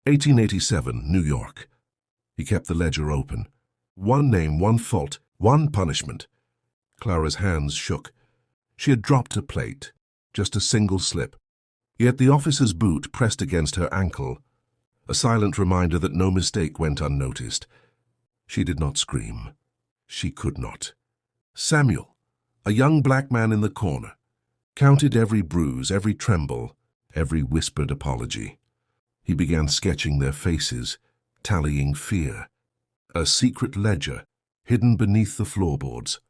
1887, New York. He kept the ledger open. One name, one fault, one punishment. Clara's hands shook. She had dropped a plate, just a single slip. Yet the officer's boot pressed against her ankle, a silent reminder that no mistake went unnoticed. She did not scream. She could not. Samuel, a young black man in the corner, counted every bruise, every tremble, every whispered apology. He began sketching their faces, tallying fear. A secret ledger, hidden beneath the floorboards.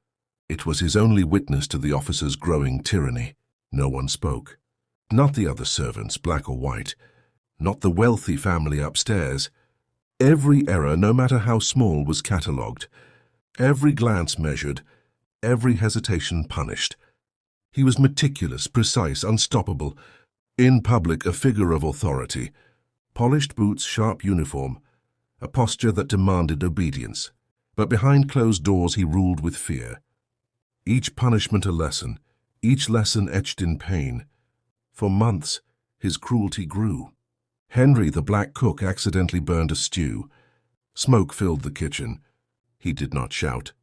It was his only witness to the officer's growing tyranny. No one spoke. Not the other servants, black or white. Not the wealthy family upstairs. Every error, no matter how small, was catalogued. Every glance measured, every hesitation punished. He was meticulous, precise, unstoppable. In public, a figure of authority. Polished boots, sharp uniform, a posture that demanded obedience. But behind closed doors he ruled with fear. Each punishment a lesson, each lesson etched in pain. For months, his cruelty grew. Henry, the black cook, accidentally burned a stew. Smoke filled the kitchen. He did not shout.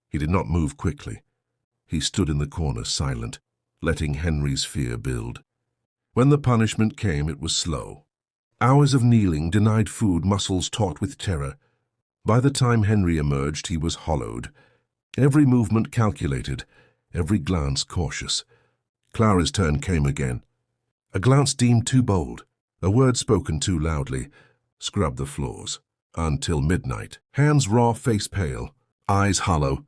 He did not move quickly. He stood in the corner, silent, letting Henry's fear build. When the punishment came, it was slow. Hours of kneeling, denied food, muscles taut with terror. By the time Henry emerged, he was hollowed. Every movement calculated, every glance cautious. Clara's turn came again. A glance deemed too bold, a word spoken too loudly. Scrub the floors. Until midnight. Hands raw, face pale, eyes hollow.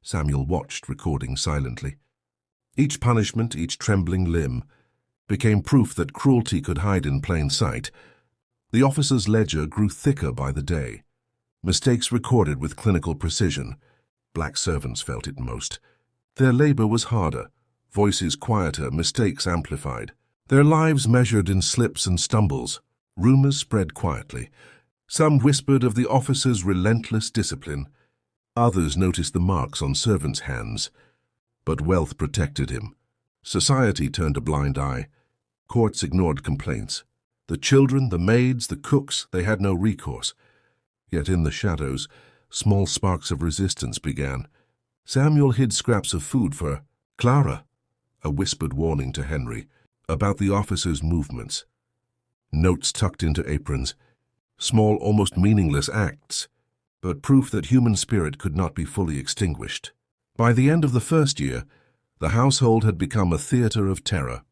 Samuel watched, recording silently. Each punishment, each trembling limb, became proof that cruelty could hide in plain sight. The officer's ledger grew thicker by the day. Mistakes recorded with clinical precision. Black servants felt it most. Their labor was harder, voices quieter, mistakes amplified. Their lives measured in slips and stumbles. Rumors spread quietly. Some whispered of the officer's relentless discipline. Others noticed the marks on servants' hands. But wealth protected him. Society turned a blind eye. Courts ignored complaints. The children, the maids, the cooks, they had no recourse. Yet in the shadows, small sparks of resistance began. Samuel hid scraps of food for Clara, a whispered warning to Henry about the officer's movements. Notes tucked into aprons, small, almost meaningless acts, but proof that human spirit could not be fully extinguished. By the end of the first year, the household had become a theater of terror.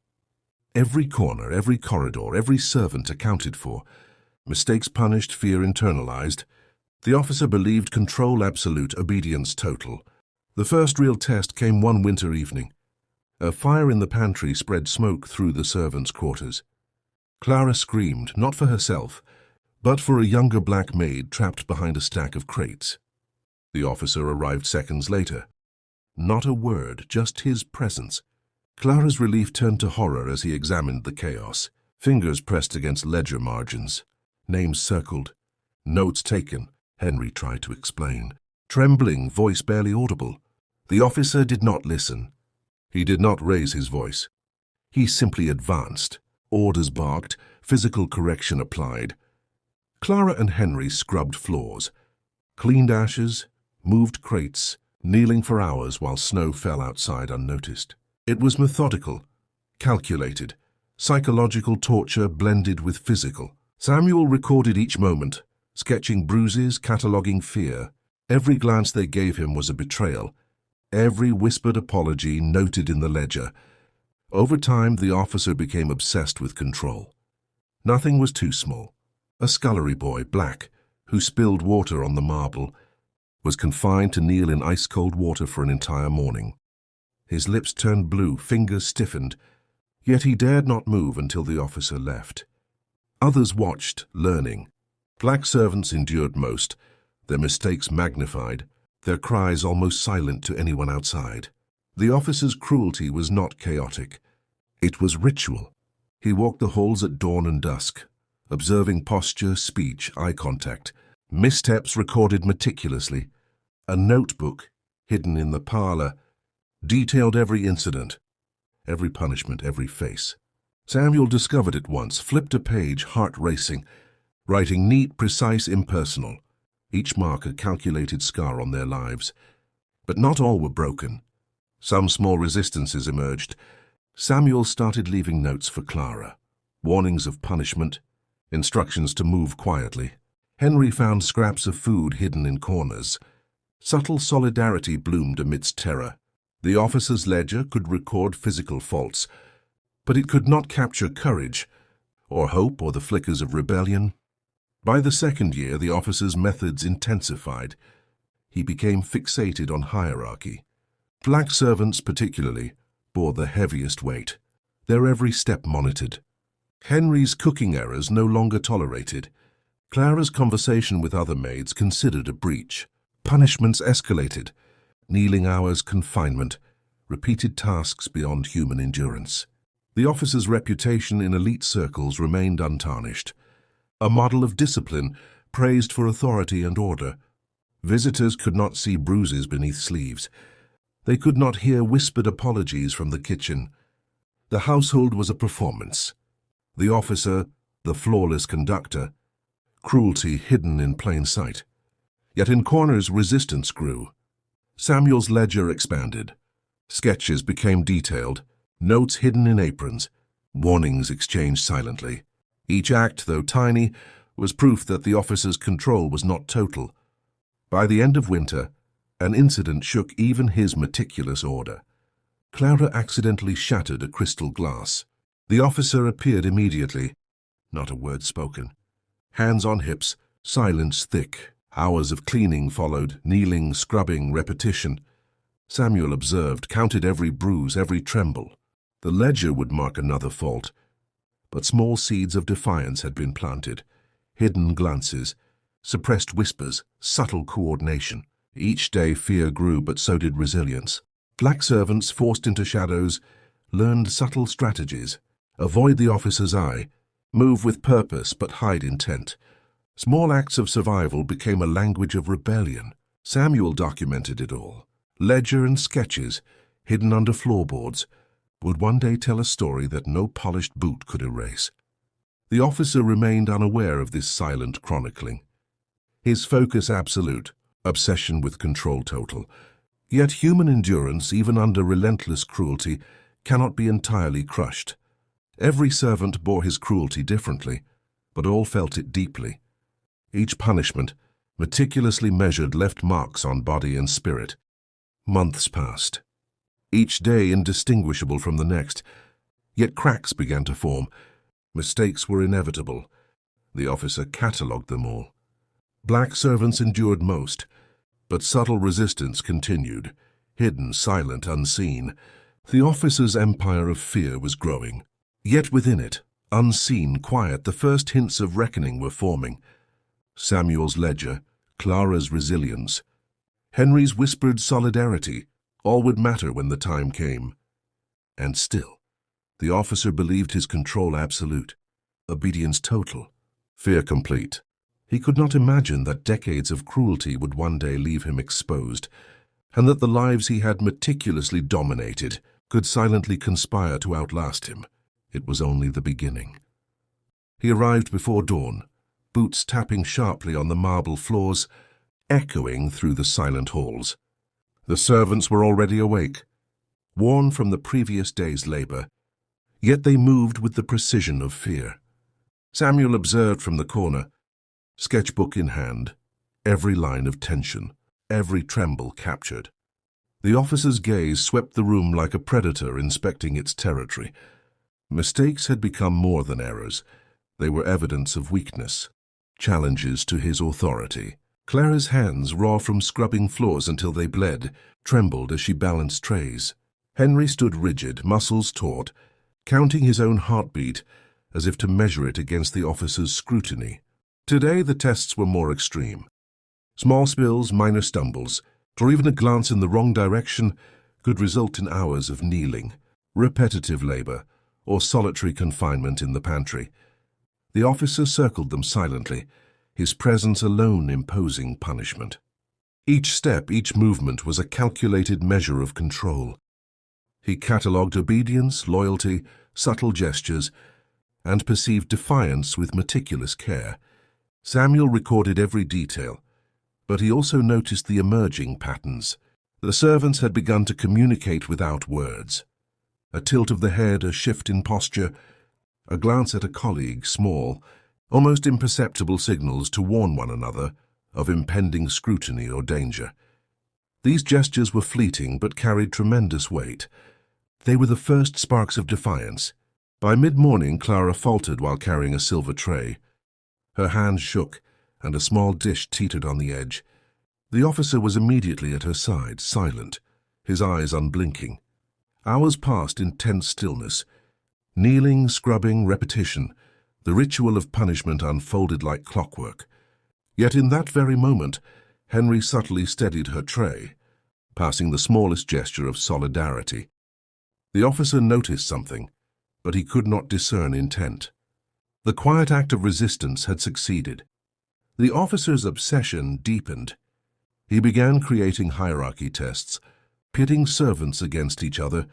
Every corner, every corridor, every servant accounted for. Mistakes punished, fear internalized. The officer believed control absolute, obedience total. The first real test came one winter evening. A fire in the pantry spread smoke through the servants' quarters. Clara screamed, not for herself, but for a younger black maid trapped behind a stack of crates. The officer arrived seconds later. Not a word, just his presence. Clara's relief turned to horror as he examined the chaos. Fingers pressed against ledger margins. Names circled. Notes taken. Henry tried to explain. Trembling, voice barely audible. The officer did not listen. He did not raise his voice. He simply advanced. Orders barked, physical correction applied. Clara and Henry scrubbed floors, cleaned ashes, moved crates, kneeling for hours while snow fell outside unnoticed. It was methodical, calculated, psychological torture blended with physical. Samuel recorded each moment, sketching bruises, cataloguing fear. Every glance they gave him was a betrayal. Every whispered apology noted in the ledger. Over time, the officer became obsessed with control. Nothing was too small. A scullery boy, black, who spilled water on the marble, was confined to kneel in ice-cold water for an entire morning. His lips turned blue, fingers stiffened, yet he dared not move until the officer left. Others watched, learning. Black servants endured most, their mistakes magnified, their cries almost silent to anyone outside. The officer's cruelty was not chaotic. It was ritual. He walked the halls at dawn and dusk, observing posture, speech, eye contact, missteps recorded meticulously. A notebook, hidden in the parlor, detailed every incident, every punishment, every face. Samuel discovered it once, flipped a page, heart racing. writing neat, precise, impersonal, each mark a calculated scar on their lives. But not all were broken. Some small resistances emerged. Samuel started leaving notes for Clara, warnings of punishment, instructions to move quietly. Henry found scraps of food hidden in corners. Subtle solidarity bloomed amidst terror. The officer's ledger could record physical faults, but it could not capture courage, or hope, or the flickers of rebellion. By the second year, the officer's methods intensified. He became fixated on hierarchy. Black servants, particularly, bore the heaviest weight, their every step monitored. Henry's cooking errors no longer tolerated. Clara's conversation with other maids considered a breach. Punishments escalated. Kneeling hours, confinement, repeated tasks beyond human endurance. The officer's reputation in elite circles remained untarnished. A model of discipline, praised for authority and order. Visitors could not see bruises beneath sleeves. They could not hear whispered apologies from the kitchen. The household was a performance. The officer, the flawless conductor, cruelty hidden in plain sight. Yet in corners resistance grew. Samuel's ledger expanded. Sketches became detailed, notes hidden in aprons, warnings exchanged silently. Each act, though tiny, was proof that the officer's control was not total. By the end of winter, an incident shook even his meticulous order. Clara accidentally shattered a crystal glass. The officer appeared immediately. Not a word spoken. Hands on hips, silence thick. Hours of cleaning followed, kneeling, scrubbing, repetition. Samuel observed, counted every bruise, every tremble. The ledger would mark another fault. But small seeds of defiance had been planted. Hidden glances, suppressed whispers, subtle coordination. Each day fear grew, but so did resilience. Black servants, forced into shadows, learned subtle strategies. Avoid the officer's eye, move with purpose but hide intent. Small acts of survival became a language of rebellion. Samuel documented it all. Ledger and sketches, hidden under floorboards, would one day tell a story that no polished boot could erase. The officer remained unaware of this silent chronicling. His focus absolute, obsession with control total. Yet human endurance, even under relentless cruelty, cannot be entirely crushed. Every servant bore his cruelty differently, but all felt it deeply. Each punishment, meticulously measured, left marks on body and spirit. Months passed, each day indistinguishable from the next, yet cracks began to form. Mistakes were inevitable. The officer catalogued them all. Black servants endured most, but subtle resistance continued, hidden, silent, unseen. The officer's empire of fear was growing. Yet within it, unseen, quiet, the first hints of reckoning were forming. Samuel's ledger, Clara's resilience, Henry's whispered solidarity, all would matter when the time came. And still, the officer believed his control absolute, obedience total, fear complete. He could not imagine that decades of cruelty would one day leave him exposed, and that the lives he had meticulously dominated could silently conspire to outlast him. It was only the beginning. He arrived before dawn, boots tapping sharply on the marble floors, echoing through the silent halls. The servants were already awake, worn from the previous day's labor, yet they moved with the precision of fear. Samuel observed from the corner, sketchbook in hand, every line of tension, every tremble captured. The officer's gaze swept the room like a predator inspecting its territory. Mistakes had become more than errors. They were evidence of weakness, challenges to his authority. Clara's hands, raw from scrubbing floors until they bled, trembled as she balanced trays. Henry stood rigid, muscles taut, counting his own heartbeat as if to measure it against the officer's scrutiny. Today the tests were more extreme. Small spills, minor stumbles, or even a glance in the wrong direction could result in hours of kneeling, repetitive labor, or solitary confinement in the pantry. The officer circled them silently, his presence alone imposing punishment. Each step, each movement was a calculated measure of control. He catalogued obedience, loyalty, subtle gestures, and perceived defiance with meticulous care. Samuel recorded every detail, but he also noticed the emerging patterns. The servants had begun to communicate without words. A tilt of the head, a shift in posture, a glance at a colleague, small, almost imperceptible signals to warn one another of impending scrutiny or danger. These gestures were fleeting but carried tremendous weight. They were the first sparks of defiance. By mid-morning, Clara faltered while carrying a silver tray. Her hands shook, and a small dish teetered on the edge. The officer was immediately at her side, silent, his eyes unblinking. Hours passed in tense stillness. Kneeling, scrubbing, repetition, the ritual of punishment unfolded like clockwork. Yet in that very moment, Henry subtly steadied her tray, passing the smallest gesture of solidarity. The officer noticed something, but he could not discern intent. The quiet act of resistance had succeeded. The officer's obsession deepened. He began creating hierarchy tests, pitting servants against each other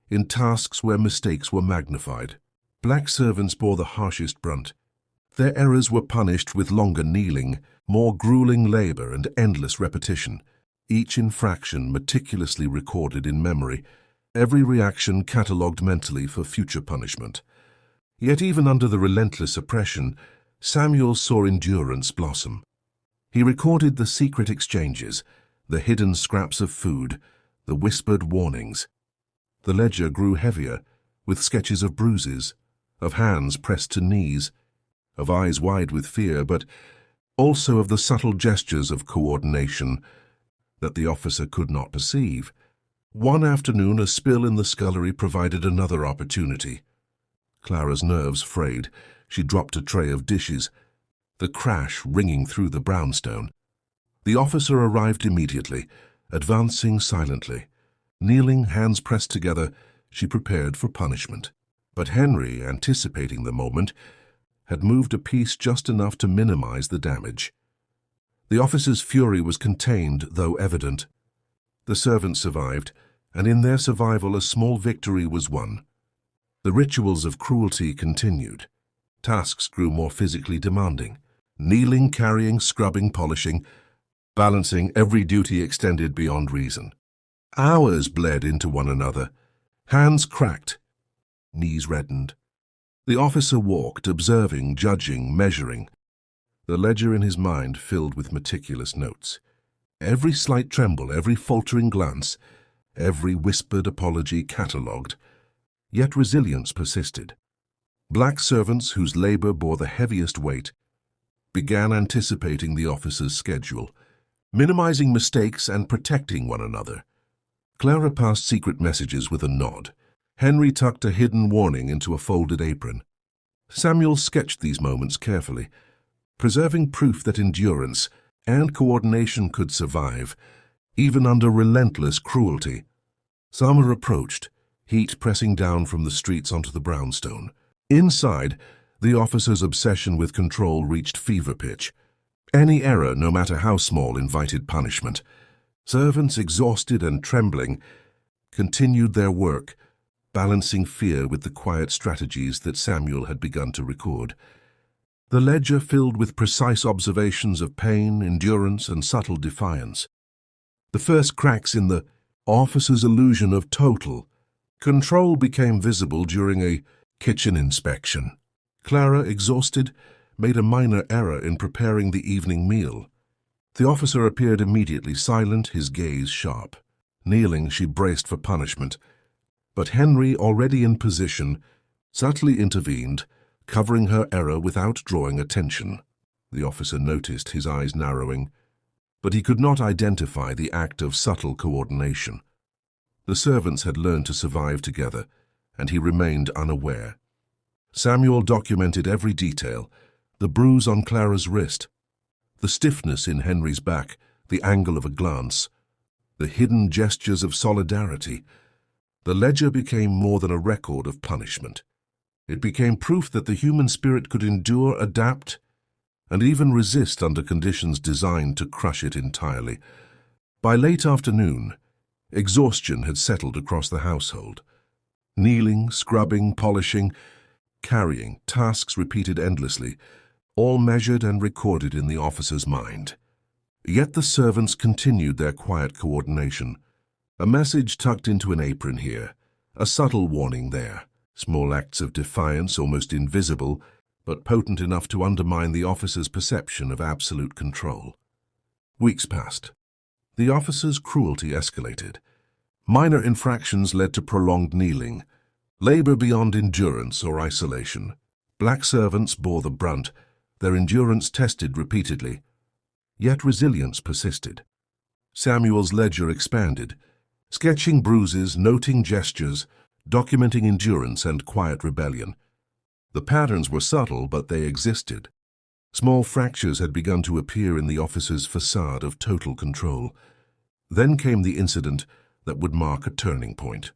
in tasks where mistakes were magnified. Black servants bore the harshest brunt. Their errors were punished with longer kneeling, more grueling labor, and endless repetition, each infraction meticulously recorded in memory, every reaction catalogued mentally for future punishment. Yet even under the relentless oppression, Samuel saw endurance blossom. He recorded the secret exchanges, the hidden scraps of food, the whispered warnings. The ledger grew heavier, with sketches of bruises, of hands pressed to knees, of eyes wide with fear, but also of the subtle gestures of coordination that the officer could not perceive. One afternoon, a spill in the scullery provided another opportunity. Clara's nerves frayed. She dropped a tray of dishes, the crash ringing through the brownstone. The officer arrived immediately, advancing silently. Kneeling, hands pressed together, she prepared for punishment. But Henry, anticipating the moment, had moved a piece just enough to minimize the damage. The officer's fury was contained, though evident. The servants survived, and in their survival a small victory was won. The rituals of cruelty continued. Tasks grew more physically demanding. Kneeling, carrying, scrubbing, polishing, balancing, every duty extended beyond reason. Hours bled into one another. Hands cracked, knees reddened. The officer walked, observing, judging, measuring. The ledger in his mind filled with meticulous notes. Every slight tremble, every faltering glance, every whispered apology catalogued. Yet resilience persisted. Black servants, whose labor bore the heaviest weight, began anticipating the officer's schedule, minimizing mistakes and protecting one another. Clara passed secret messages with a nod. Henry tucked a hidden warning into a folded apron. Samuel sketched these moments carefully, preserving proof that endurance and coordination could survive, even under relentless cruelty. Summer approached, heat pressing down from the streets onto the brownstone. Inside, the officer's obsession with control reached fever pitch. Any error, no matter how small, invited punishment. Servants, exhausted and trembling, continued their work, balancing fear with the quiet strategies that Samuel had begun to record. The ledger filled with precise observations of pain, endurance, and subtle defiance. The first cracks in the officer's illusion of total control became visible during a kitchen inspection. Clara, exhausted, made a minor error in preparing the evening meal. The officer appeared immediately, silent, his gaze sharp. Kneeling, she braced for punishment. But Henry, already in position, subtly intervened, covering her error without drawing attention. The officer noticed, his eyes narrowing, but he could not identify the act of subtle coordination. The servants had learned to survive together, and he remained unaware. Samuel documented every detail: the bruise on Clara's wrist, the stiffness in Henry's back, the angle of a glance, the hidden gestures of solidarity. The ledger became more than a record of punishment. It became proof that the human spirit could endure, adapt, and even resist under conditions designed to crush it entirely. By late afternoon, exhaustion had settled across the household. Kneeling, scrubbing, polishing, carrying, tasks repeated endlessly, all measured and recorded in the officer's mind. Yet the servants continued their quiet coordination. A message tucked into an apron here, a subtle warning there, small acts of defiance almost invisible, but potent enough to undermine the officer's perception of absolute control. Weeks passed. The officer's cruelty escalated. Minor infractions led to prolonged kneeling, labor beyond endurance or isolation. Black servants bore the brunt, their endurance tested repeatedly. Yet resilience persisted. Samuel's ledger expanded, sketching bruises, noting gestures, documenting endurance and quiet rebellion. The patterns were subtle, but they existed. Small fractures had begun to appear in the officer's facade of total control. Then came the incident that would mark a turning point.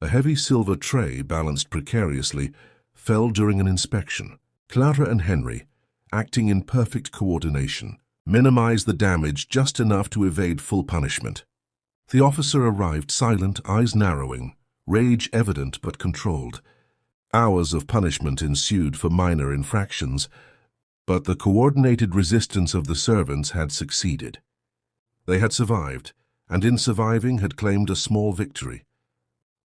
A heavy silver tray, balanced precariously, fell during an inspection. Clara and Henry, acting in perfect coordination, minimized the damage just enough to evade full punishment. The officer arrived silent, eyes narrowing, rage evident but controlled. Hours of punishment ensued for minor infractions, but the coordinated resistance of the servants had succeeded. They had survived, and in surviving had claimed a small victory.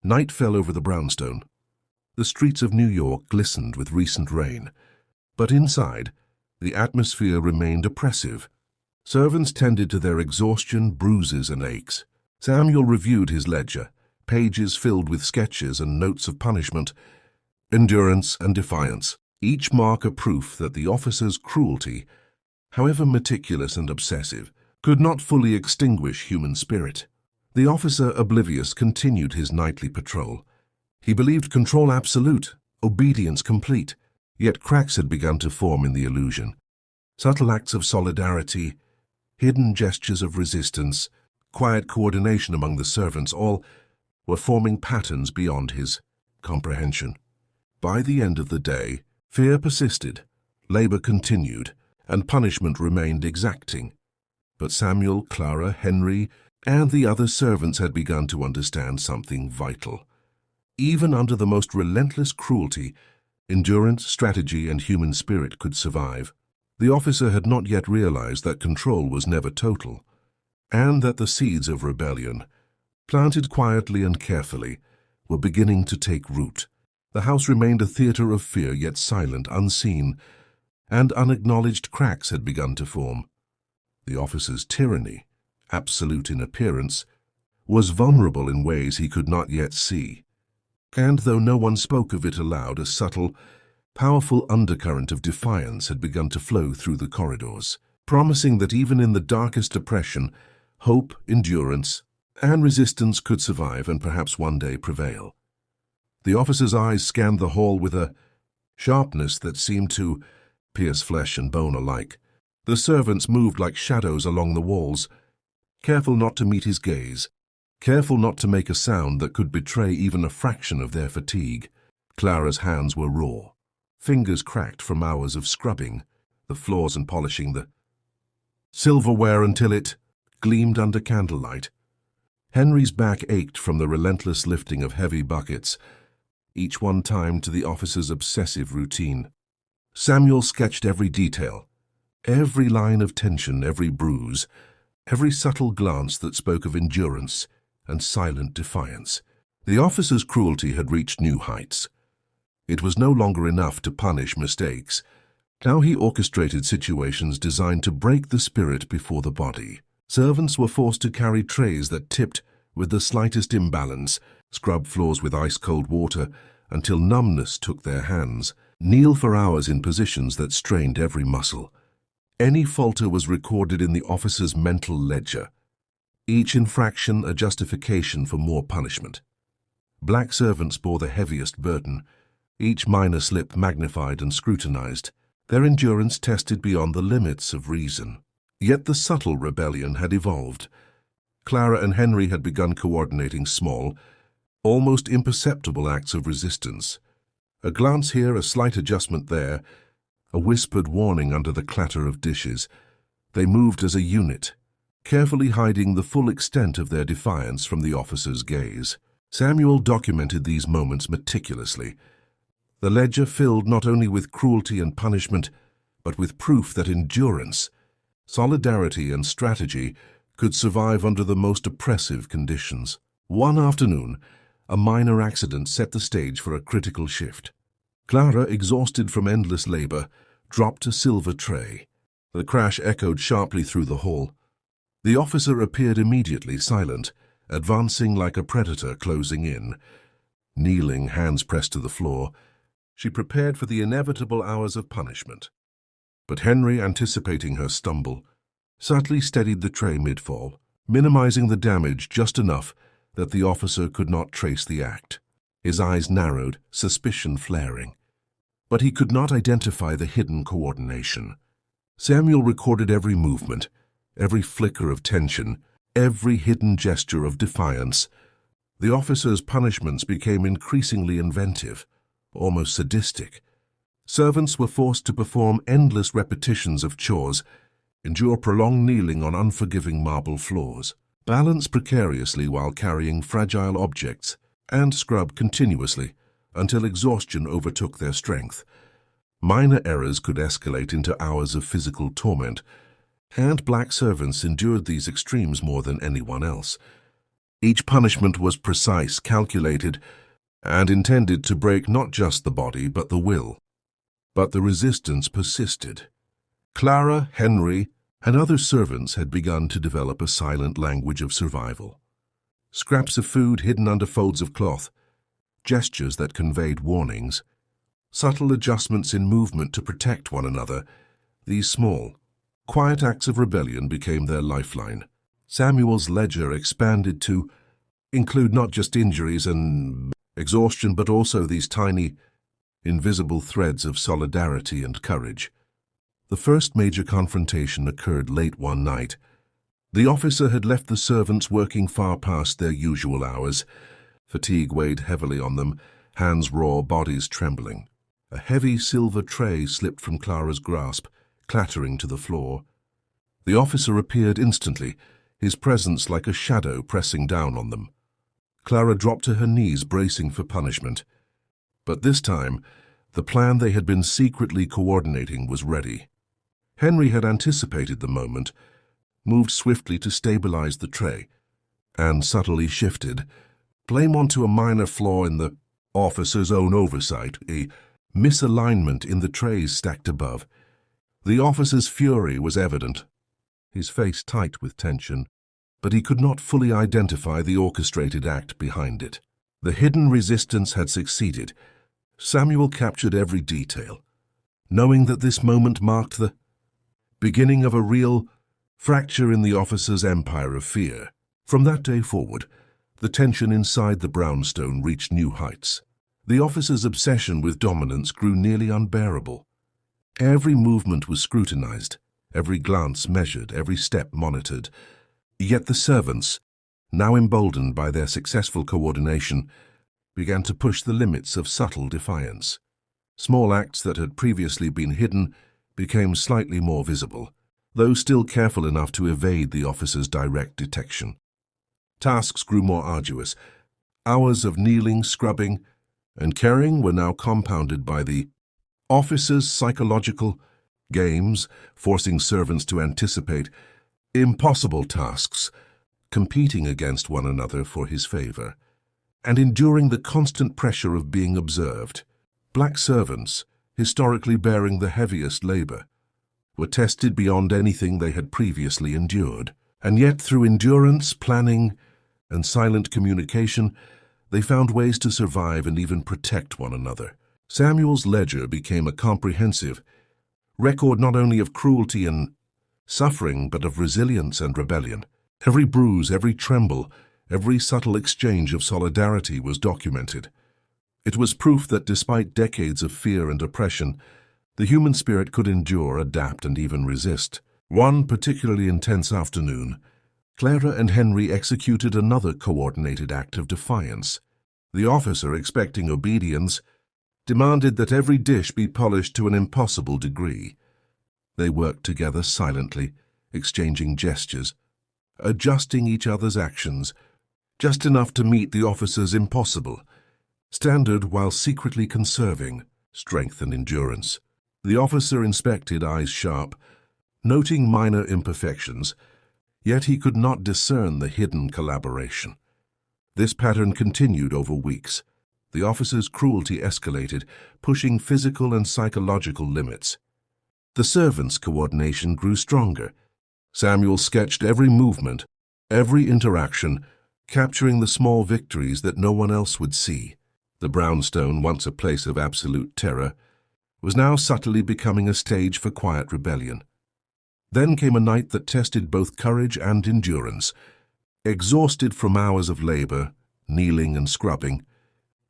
Night fell over the brownstone. The streets of New York glistened with recent rain, but inside, the atmosphere remained oppressive. Servants tended to their exhaustion, bruises, and aches. Samuel reviewed his ledger, pages filled with sketches and notes of punishment, endurance, and defiance, each mark a proof that the officer's cruelty, however meticulous and obsessive, could not fully extinguish human spirit. The officer, oblivious, continued his nightly patrol. He believed control absolute, obedience complete, yet cracks had begun to form in the illusion. Subtle acts of solidarity, hidden gestures of resistance, quiet coordination among the servants, all were forming patterns beyond his comprehension. By the end of the day, fear persisted, labor continued, and punishment remained exacting. But Samuel, Clara, Henry, and the other servants had begun to understand something vital. Even under the most relentless cruelty, endurance, strategy, and human spirit could survive. The officer had not yet realized that control was never total, and that the seeds of rebellion, planted quietly and carefully, were beginning to take root. The house remained a theater of fear, yet silent, unseen, and unacknowledged cracks had begun to form. The officer's tyranny, absolute in appearance, was vulnerable in ways he could not yet see. And though no one spoke of it aloud, a subtle, powerful undercurrent of defiance had begun to flow through the corridors, promising that even in the darkest oppression, hope, endurance, and resistance could survive and perhaps one day prevail. The officer's eyes scanned the hall with a sharpness that seemed to pierce flesh and bone alike. The servants moved like shadows along the walls, careful not to meet his gaze, careful not to make a sound that could betray even a fraction of their fatigue. Clara's hands were raw, fingers cracked from hours of scrubbing the floors and polishing the silverware until it gleamed under candlelight. Henry's back ached from the relentless lifting of heavy buckets, each one timed to the officer's obsessive routine. Samuel sketched every detail, every line of tension, every bruise, every subtle glance that spoke of endurance and silent defiance. The officer's cruelty had reached new heights. It was no longer enough to punish mistakes. Now he orchestrated situations designed to break the spirit before the body. Servants were forced to carry trays that tipped with the slightest imbalance, scrub floors with ice-cold water until numbness took their hands, kneel for hours in positions that strained every muscle. Any falter was recorded in the officer's mental ledger, each infraction a justification for more punishment. Black servants bore the heaviest burden, each minor slip magnified and scrutinized, their endurance tested beyond the limits of reason. Yet the subtle rebellion had evolved. Clara and Henry had begun coordinating small, almost imperceptible acts of resistance. A glance here, a slight adjustment there, a whispered warning under the clatter of dishes. They moved as a unit, carefully hiding the full extent of their defiance from the officer's gaze. Samuel documented these moments meticulously, the ledger filled not only with cruelty and punishment, but with proof that endurance, solidarity, and strategy could survive under the most oppressive conditions. One afternoon, a minor accident set the stage for a critical shift. Clara, exhausted from endless labor, dropped a silver tray. The crash echoed sharply through the hall. The officer appeared immediately, silent, advancing like a predator closing in. Kneeling, hands pressed to the floor, she prepared for the inevitable hours of punishment. But Henry, anticipating her stumble, subtly steadied the tray mid-fall, minimizing the damage just enough that the officer could not trace the act. His eyes narrowed, suspicion flaring. But he could not identify the hidden coordination. Samuel recorded every movement, every flicker of tension, every hidden gesture of defiance. The officer's punishments became increasingly inventive, almost sadistic. Servants were forced to perform endless repetitions of chores, endure prolonged kneeling on unforgiving marble floors, balance precariously while carrying fragile objects, and scrub continuously until exhaustion overtook their strength. Minor errors could escalate into hours of physical torment, and black servants endured these extremes more than anyone else. Each punishment was precise, calculated, and intended to break not just the body but the will. But the resistance persisted. Clara, Henry, and other servants had begun to develop a silent language of survival. Scraps of food hidden under folds of cloth, gestures that conveyed warnings, subtle adjustments in movement to protect one another. These small, quiet acts of rebellion became their lifeline. Samuel's ledger expanded to include not just injuries and exhaustion, but also these tiny, invisible threads of solidarity and courage. The first major confrontation occurred late one night. The officer had left the servants working far past their usual hours. Fatigue weighed heavily on them, hands raw, bodies trembling. A heavy silver tray slipped from Clara's grasp, clattering to the floor. The officer appeared instantly, his presence like a shadow pressing down on them. Clara dropped to her knees, bracing for punishment. But this time, the plan they had been secretly coordinating was ready. Henry had anticipated the moment, moved swiftly to stabilize the tray, and subtly shifted, blame onto a minor flaw in the officer's own oversight, a misalignment in the trays stacked above. The officer's fury was evident, his face tight with tension, but he could not fully identify the orchestrated act behind it. The hidden resistance had succeeded. Samuel captured every detail, knowing that this moment marked the beginning of a real fracture in the officer's empire of fear. From that day forward, the tension inside the brownstone reached new heights. The officer's obsession with dominance grew nearly unbearable. Every movement was scrutinized, every glance measured, every step monitored. Yet the servants, now emboldened by their successful coordination, began to push the limits of subtle defiance. Small acts that had previously been hidden became slightly more visible, though still careful enough to evade the officer's direct detection. Tasks grew more arduous. Hours of kneeling, scrubbing, and caring were now compounded by the officer's psychological games, forcing servants to anticipate impossible tasks, competing against one another for his favor, and enduring the constant pressure of being observed. Black servants, historically bearing the heaviest labor, were tested beyond anything they had previously endured. And yet, through endurance, planning, and silent communication, they found ways to survive and even protect one another. Samuel's ledger became a comprehensive record not only of cruelty and suffering, but of resilience and rebellion. Every bruise, every tremble, every subtle exchange of solidarity was documented. It was proof that despite decades of fear and oppression, the human spirit could endure, adapt, and even resist. One particularly intense afternoon, Clara and Henry executed another coordinated act of defiance. The officer, expecting obedience, demanded that every dish be polished to an impossible degree. They worked together silently, exchanging gestures, adjusting each other's actions, just enough to meet the officer's impossible standard while secretly conserving strength and endurance. The officer inspected, eyes sharp, noting minor imperfections, yet he could not discern the hidden collaboration. This pattern continued over weeks. The officer's cruelty escalated, pushing physical and psychological limits. The servants' coordination grew stronger. Samuel sketched every movement, every interaction, capturing the small victories that no one else would see. The brownstone, once a place of absolute terror, was now subtly becoming a stage for quiet rebellion. Then came a night that tested both courage and endurance. Exhausted from hours of labor, kneeling and scrubbing,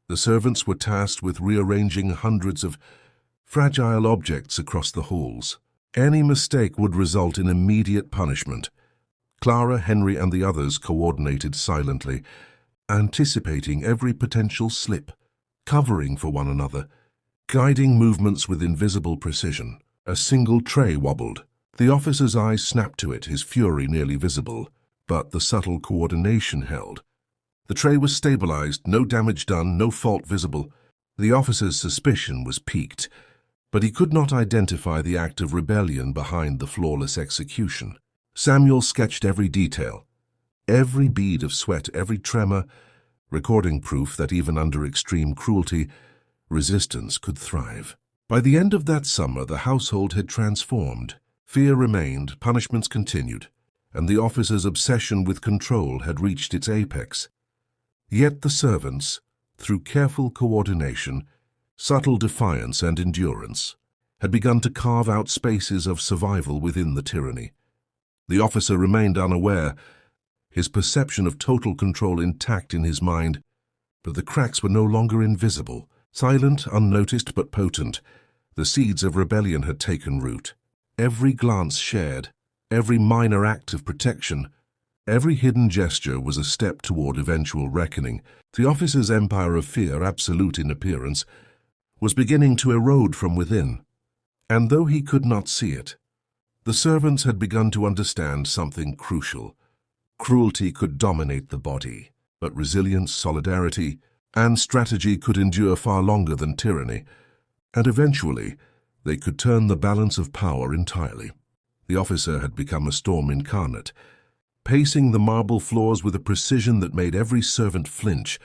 the servants were tasked with rearranging hundreds of fragile objects across the halls. Any mistake would result in immediate punishment. Clara, Henry, and the others coordinated silently, anticipating every potential slip, covering for one another, guiding movements with invisible precision. A single tray wobbled. The officer's eyes snapped to it, his fury nearly visible, but the subtle coordination held. The tray was stabilized, no damage done, no fault visible. The officer's suspicion was piqued, but he could not identify the act of rebellion behind the flawless execution. Samuel sketched every detail, every bead of sweat, every tremor, recording proof that even under extreme cruelty, resistance could thrive. By the end of that summer, the household had transformed. Fear remained, punishments continued, and the officer's obsession with control had reached its apex. Yet the servants, through careful coordination, subtle defiance and endurance, had begun to carve out spaces of survival within the tyranny. The officer remained unaware, his perception of total control intact in his mind, but the cracks were no longer invisible. Silent, unnoticed but potent, the seeds of rebellion had taken root. Every glance shared, every minor act of protection, every hidden gesture was a step toward eventual reckoning. The officer's empire of fear, absolute in appearance, was beginning to erode from within. And though he could not see it, the servants had begun to understand something crucial. Cruelty could dominate the body, but resilience, solidarity, and strategy could endure far longer than tyranny, and eventually they could turn the balance of power entirely. The officer had become a storm incarnate, pacing the marble floors with a precision that made every servant flinch.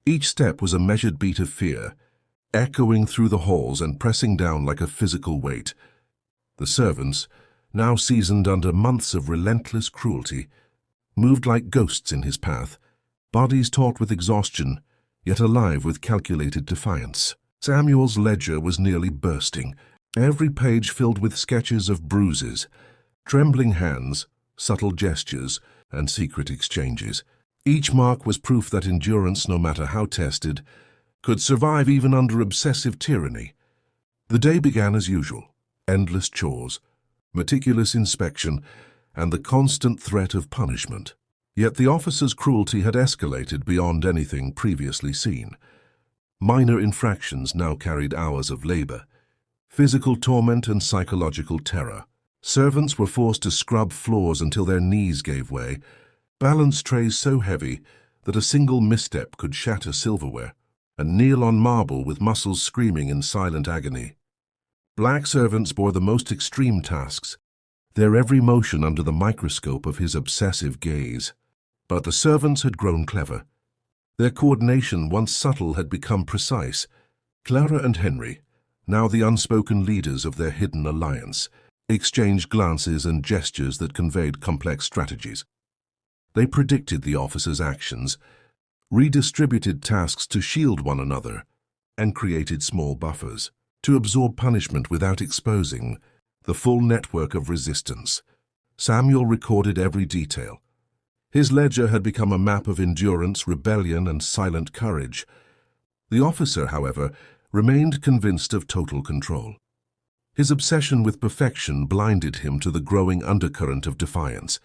Each step was a measured beat of fear, echoing through the halls and pressing down like a physical weight. The servants, now seasoned under months of relentless cruelty, moved like ghosts in his path, bodies taut with exhaustion, yet alive with calculated defiance. Samuel's ledger was nearly bursting, every page filled with sketches of bruises, trembling hands, subtle gestures, and secret exchanges. Each mark was proof that endurance, no matter how tested, could survive even under obsessive tyranny. The day began as usual, endless chores, meticulous inspection, and the constant threat of punishment. Yet the officer's cruelty had escalated beyond anything previously seen. Minor infractions now carried hours of labor, physical torment and psychological terror. Servants were forced to scrub floors until their knees gave way, balance trays so heavy that a single misstep could shatter silverware, and kneel on marble with muscles screaming in silent agony. Black servants bore the most extreme tasks, their every motion under the microscope of his obsessive gaze. But the servants had grown clever. Their coordination, once subtle, had become precise. Clara and Henry, now the unspoken leaders of their hidden alliance, exchanged glances and gestures that conveyed complex strategies. They predicted the officer's actions, redistributed tasks to shield one another, and created small buffers to absorb punishment without exposing the full network of resistance. Samuel recorded every detail. His ledger had become a map of endurance, rebellion, and silent courage. The officer, however, remained convinced of total control. His obsession with perfection blinded him to the growing undercurrent of defiance.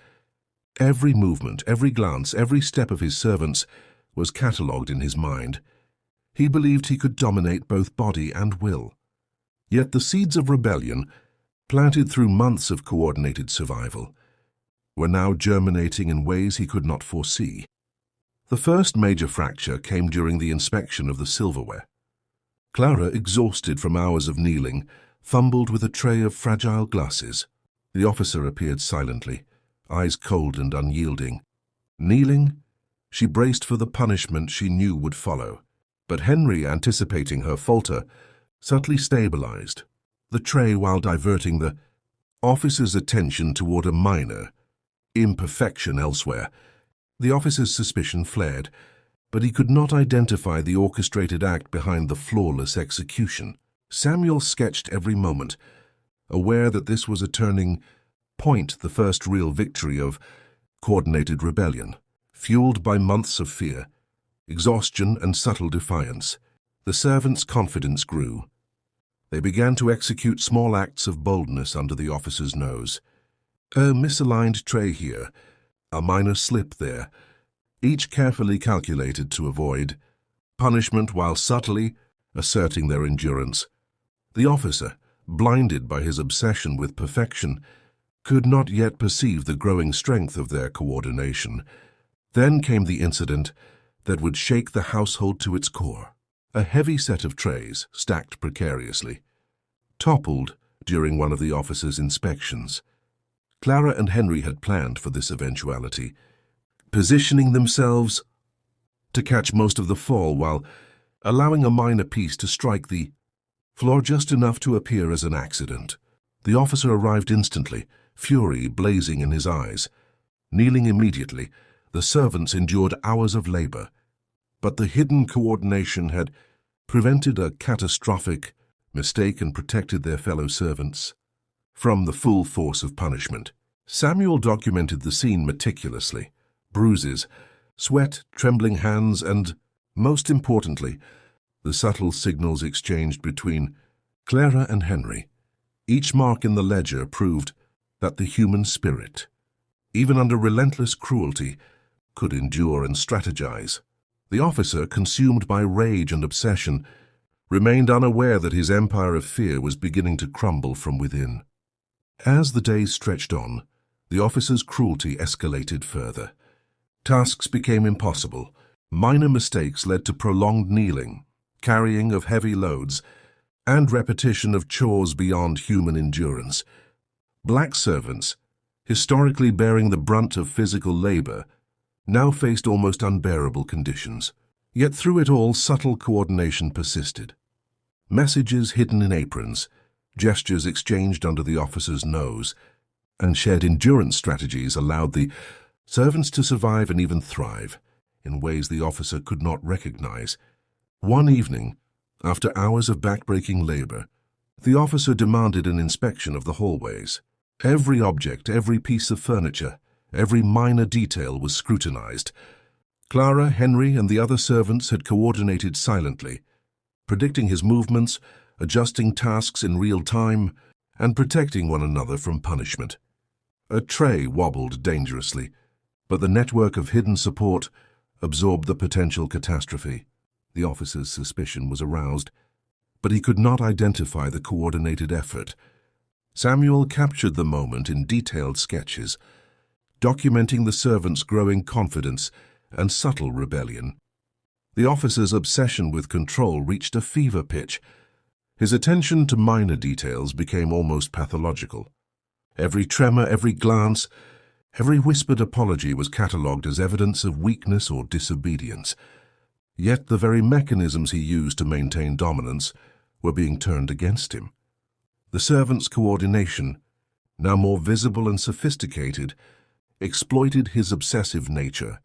Every movement, every glance, every step of his servants was catalogued in his mind. He believed he could dominate both body and will. Yet the seeds of rebellion, planted through months of coordinated survival, were now germinating in ways he could not foresee. The first major fracture came during the inspection of the silverware. Clara, exhausted from hours of kneeling, fumbled with a tray of fragile glasses. The officer appeared silently, eyes cold and unyielding. Kneeling, she braced for the punishment she knew would follow. But Henry, anticipating her falter, subtly stabilized the tray while diverting the officer's attention toward a minor imperfection elsewhere. The officer's suspicion flared, but he could not identify the orchestrated act behind the flawless execution. Samuel sketched every moment, aware that this was a turning point, the first real victory of coordinated rebellion. Fueled by months of fear, exhaustion, and subtle defiance, the servants' confidence grew. They began to execute small acts of boldness under the officer's nose. A misaligned tray here, a minor slip there, each carefully calculated to avoid punishment while subtly asserting their endurance. The officer, blinded by his obsession with perfection, could not yet perceive the growing strength of their coordination. Then came the incident that would shake the household to its core. A heavy set of trays, stacked precariously, toppled during one of the officer's inspections. Clara and Henry had planned for this eventuality, positioning themselves to catch most of the fall while allowing a minor piece to strike the floor just enough to appear as an accident. The officer arrived instantly, fury blazing in his eyes. Kneeling immediately, the servants endured hours of labor, but the hidden coordination had prevented a catastrophic mistake and protected their fellow servants from the full force of punishment. Samuel documented the scene meticulously. Bruises, sweat, trembling hands, and, most importantly, the subtle signals exchanged between Clara and Henry. Each mark in the ledger proved that the human spirit, even under relentless cruelty, could endure and strategize. The officer, consumed by rage and obsession, remained unaware that his empire of fear was beginning to crumble from within. As the days stretched on, the officer's cruelty escalated further. Tasks became impossible. Minor mistakes led to prolonged kneeling, carrying of heavy loads, and repetition of chores beyond human endurance. Black servants, historically bearing the brunt of physical labor, now faced almost unbearable conditions. Yet through it all, subtle coordination persisted. Messages hidden in aprons, gestures exchanged under the officer's nose, and shared endurance strategies allowed the servants to survive and even thrive in ways the officer could not recognize. One evening, after hours of backbreaking labor, the officer demanded an inspection of the hallways. Every object, every piece of furniture, every minor detail was scrutinized. Clara, Henry, and the other servants had coordinated silently, predicting his movements, adjusting tasks in real time, and protecting one another from punishment. A tray wobbled dangerously, but the network of hidden support absorbed the potential catastrophe. The officer's suspicion was aroused, but he could not identify the coordinated effort. Samuel captured the moment in detailed sketches, documenting the servants' growing confidence and subtle rebellion. The officer's obsession with control reached a fever pitch. His attention to minor details became almost pathological. Every tremor, every glance, every whispered apology was catalogued as evidence of weakness or disobedience. Yet the very mechanisms he used to maintain dominance were being turned against him. The servants' coordination, now more visible and sophisticated, exploited his obsessive nature,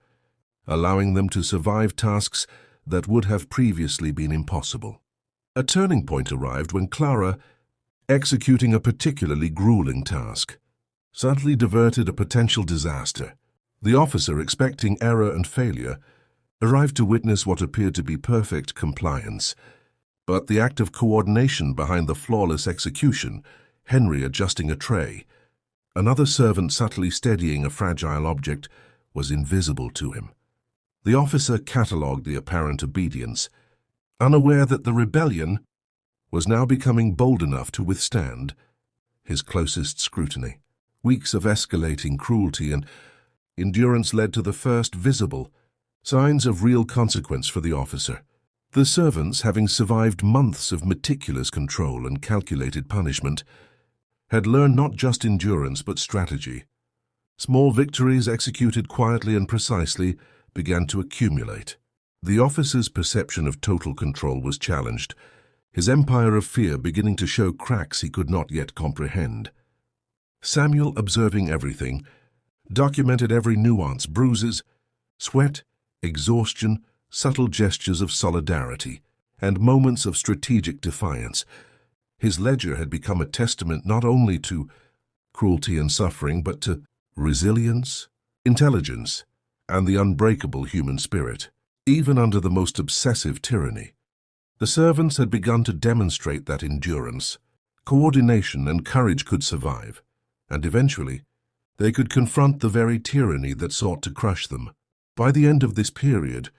allowing them to survive tasks that would have previously been impossible. A turning point arrived when Clara, executing a particularly grueling task, subtly diverted a potential disaster. The officer, expecting error and failure, arrived to witness what appeared to be perfect compliance. But the act of coordination behind the flawless execution, Henry adjusting a tray, another servant subtly steadying a fragile object, was invisible to him. The officer catalogued the apparent obedience, unaware that the rebellion was now becoming bold enough to withstand his closest scrutiny. Weeks of escalating cruelty and endurance led to the first visible signs of real consequence for the officer. The servants, having survived months of meticulous control and calculated punishment, had learned not just endurance but strategy. Small victories executed quietly and precisely began to accumulate. The officer's perception of total control was challenged, his empire of fear beginning to show cracks he could not yet comprehend. Samuel, observing everything, documented every nuance: bruises, sweat, exhaustion, subtle gestures of solidarity, and moments of strategic defiance. His ledger had become a testament not only to cruelty and suffering, but to resilience, intelligence, and the unbreakable human spirit, even under the most obsessive tyranny. The servants had begun to demonstrate that endurance, coordination, and courage could survive, and eventually they could confront the very tyranny that sought to crush them. By the end of this period,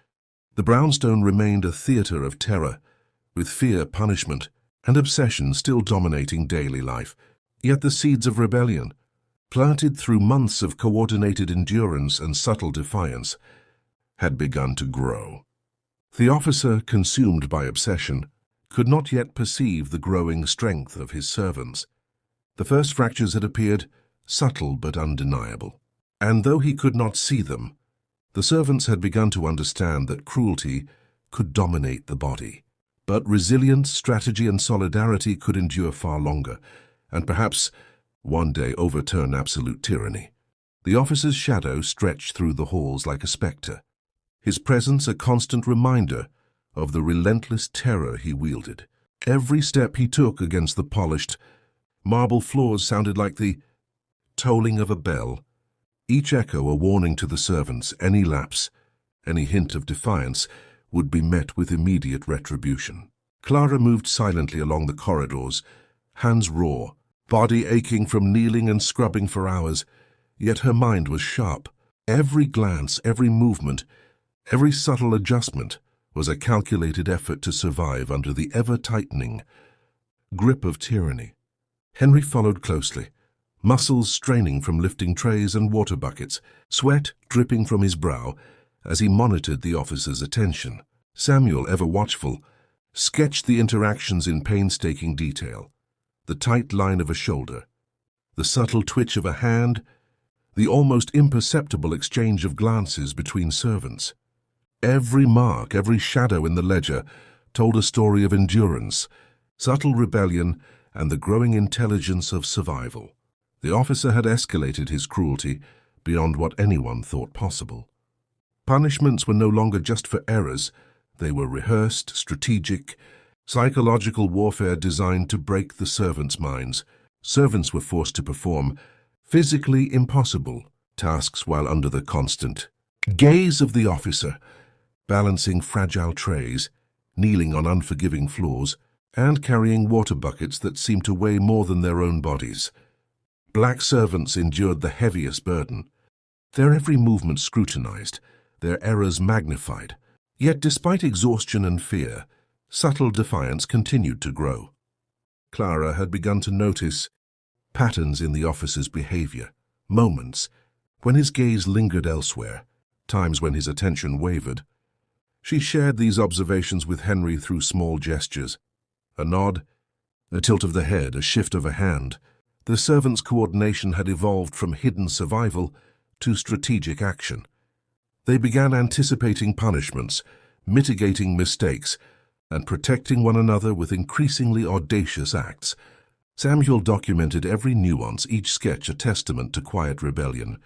the brownstone remained a theater of terror, with fear, punishment, and obsession still dominating daily life. Yet the seeds of rebellion, planted through months of coordinated endurance and subtle defiance, had begun to grow. The officer, consumed by obsession, could not yet perceive the growing strength of his servants. The first fractures had appeared, subtle but undeniable, and though he could not see them, the servants had begun to understand that cruelty could dominate the body. But resilience, strategy, and solidarity could endure far longer, and perhaps one day overturn absolute tyranny. The officer's shadow stretched through the halls like a spectre, his presence a constant reminder of the relentless terror he wielded. Every step he took against the polished marble floors sounded like the tolling of a bell, each echo a warning to the servants. Any lapse, any hint of defiance, would be met with immediate retribution. Clara moved silently along the corridors, hands raw, body aching from kneeling and scrubbing for hours, yet her mind was sharp. Every glance, every movement, every subtle adjustment was a calculated effort to survive under the ever-tightening grip of tyranny. Henry followed closely, muscles straining from lifting trays and water buckets, sweat dripping from his brow as he monitored the officer's attention. Samuel, ever watchful, sketched the interactions in painstaking detail: the tight line of a shoulder, the subtle twitch of a hand, the almost imperceptible exchange of glances between servants. Every mark, every shadow in the ledger told a story of endurance, subtle rebellion, and the growing intelligence of survival. The officer had escalated his cruelty beyond what anyone thought possible. Punishments were no longer just for errors. They were rehearsed, strategic, psychological warfare designed to break the servants' minds. Servants were forced to perform physically impossible tasks while under the constant gaze of the officer, balancing fragile trays, kneeling on unforgiving floors, and carrying water buckets that seemed to weigh more than their own bodies. Black servants endured the heaviest burden, their every movement scrutinized, their errors magnified. Yet despite exhaustion and fear, subtle defiance continued to grow. Clara had begun to notice patterns in the officer's behavior, moments when his gaze lingered elsewhere, times when his attention wavered. She shared these observations with Henry through small gestures: a nod, a tilt of the head, a shift of a hand. The servants' coordination had evolved from hidden survival to strategic action. They began anticipating punishments, mitigating mistakes, and protecting one another with increasingly audacious acts. Samuel documented every nuance, each sketch a testament to quiet rebellion.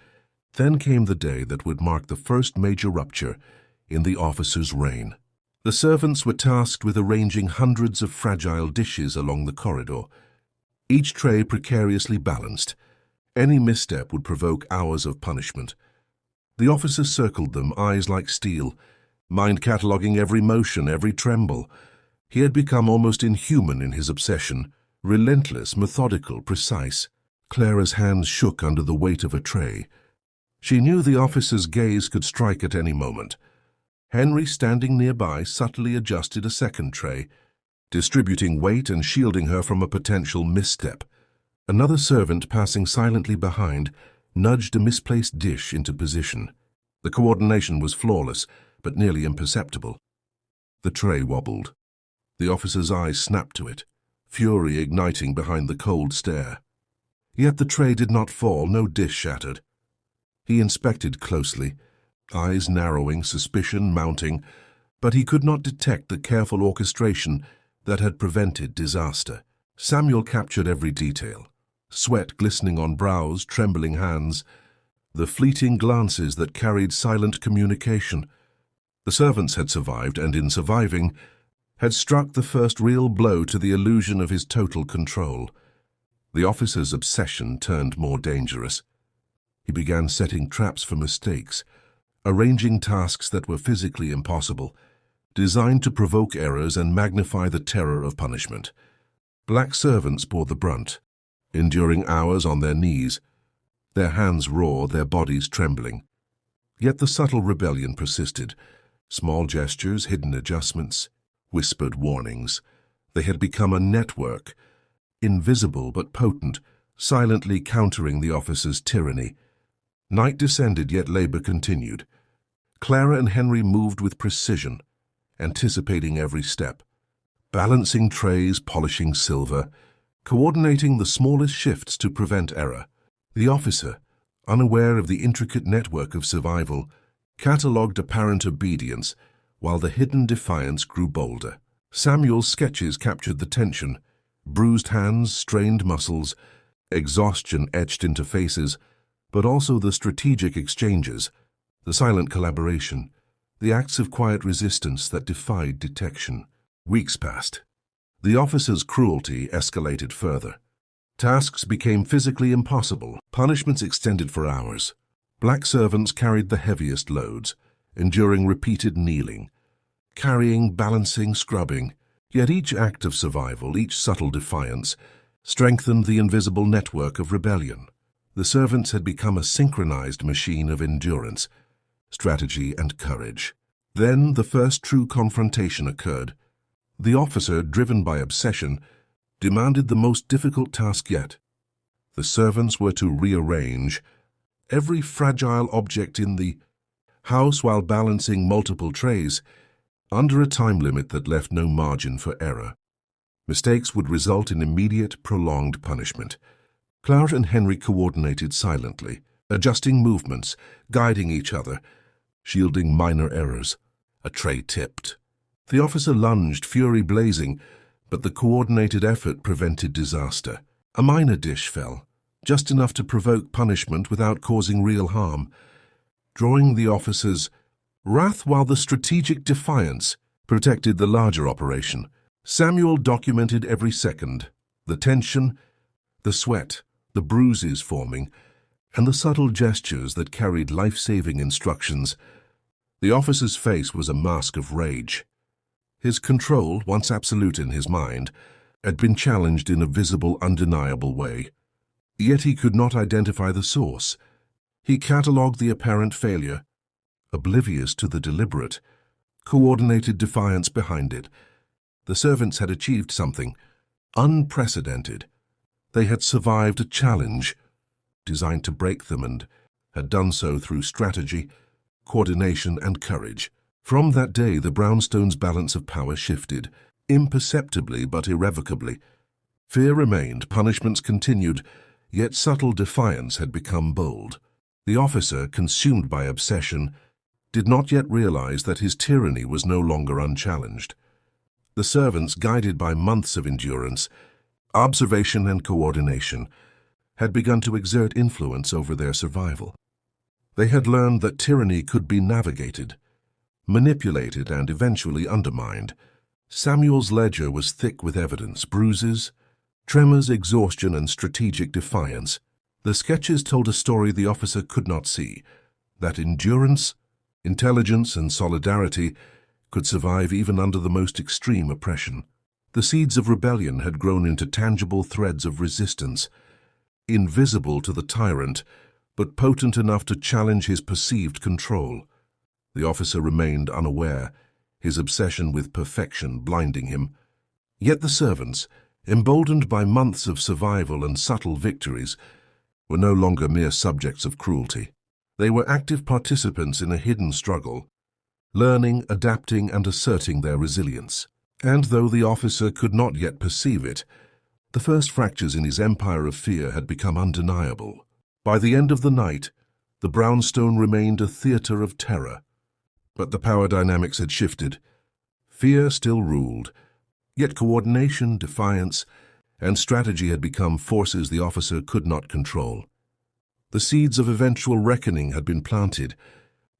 Then came the day that would mark the first major rupture in the officer's reign. The servants were tasked with arranging hundreds of fragile dishes along the corridor, each tray precariously balanced. Any misstep would provoke hours of punishment. The officer circled them, eyes like steel, mind cataloging every motion, every tremble. He had become almost inhuman in his obsession, relentless, methodical, precise. Clara's hands shook under the weight of a tray. She knew the officer's gaze could strike at any moment. Henry, standing nearby, subtly adjusted a second tray, distributing weight and shielding her from a potential misstep. Another servant, passing silently behind, nudged a misplaced dish into position. The coordination was flawless, but nearly imperceptible. The tray wobbled. The officer's eyes snapped to it, fury igniting behind the cold stare. Yet the tray did not fall, no dish shattered. He inspected closely, eyes narrowing, suspicion mounting, but he could not detect the careful orchestration that had prevented disaster. Samuel captured every detail, sweat glistening on brows, trembling hands, the fleeting glances that carried silent communication. The servants had survived, and in surviving, had struck the first real blow to the illusion of his total control. The officer's obsession turned more dangerous. He began setting traps for mistakes, arranging tasks that were physically impossible, designed to provoke errors and magnify the terror of punishment. Black servants bore the brunt, enduring hours on their knees, their hands raw, their bodies trembling. Yet the subtle rebellion persisted. Small gestures, hidden adjustments, whispered warnings. They had become a network, invisible but potent, silently countering the officer's tyranny. Night descended, yet labor continued. Clara and Henry moved with precision, anticipating every step, balancing trays, polishing silver, coordinating the smallest shifts to prevent error. The officer, unaware of the intricate network of survival, catalogued apparent obedience, while the hidden defiance grew bolder. Samuel's sketches captured the tension, bruised hands, strained muscles, exhaustion etched into faces, but also the strategic exchanges, the silent collaboration, the acts of quiet resistance that defied detection. Weeks passed. The officer's cruelty escalated further. Tasks became physically impossible, punishments extended for hours. Black servants carried the heaviest loads, enduring repeated kneeling, carrying, balancing, scrubbing. Yet each act of survival, each subtle defiance, strengthened the invisible network of rebellion. The servants had become a synchronized machine of endurance, strategy, and courage. Then the first true confrontation occurred. The officer, driven by obsession, demanded the most difficult task yet. The servants were to rearrange every fragile object in the house while balancing multiple trays, under a time limit that left no margin for error. Mistakes would result in immediate, prolonged punishment. Clara and Henry coordinated silently, adjusting movements, guiding each other, shielding minor errors. A tray tipped. The officer lunged, fury blazing, but the coordinated effort prevented disaster. A minor dish fell, just enough to provoke punishment without causing real harm, drawing the officer's wrath while the strategic defiance protected the larger operation. Samuel documented every second, the tension, the sweat, the bruises forming, and the subtle gestures that carried life-saving instructions. The officer's face was a mask of rage. His control, once absolute in his mind, had been challenged in a visible, undeniable way. Yet he could not identify the source. He catalogued the apparent failure, oblivious to the deliberate, coordinated defiance behind it. The servants had achieved something unprecedented. They had survived a challenge designed to break them, and had done so through strategy, coordination, and courage. From that day, the brownstone's balance of power shifted, imperceptibly but irrevocably. Fear remained, punishments continued, yet subtle defiance had become bold. The officer, consumed by obsession, did not yet realize that his tyranny was no longer unchallenged. The servants, guided by months of endurance, observation, and coordination, had begun to exert influence over their survival. They had learned that tyranny could be navigated, manipulated, and eventually undermined. Samuel's ledger was thick with evidence, bruises, tremors, exhaustion, and strategic defiance. The sketches told a story the officer could not see, that endurance, intelligence, and solidarity could survive even under the most extreme oppression. The seeds of rebellion had grown into tangible threads of resistance, invisible to the tyrant, but potent enough to challenge his perceived control. The officer remained unaware, his obsession with perfection blinding him. Yet the servants, emboldened by months of survival and subtle victories, were no longer mere subjects of cruelty. They were active participants in a hidden struggle, learning, adapting, and asserting their resilience. And though the officer could not yet perceive it, the first fractures in his empire of fear had become undeniable. By the end of the night, the brownstone remained a theater of terror. But the power dynamics had shifted. Fear still ruled, yet coordination, defiance, and strategy had become forces the officer could not control. The seeds of eventual reckoning had been planted,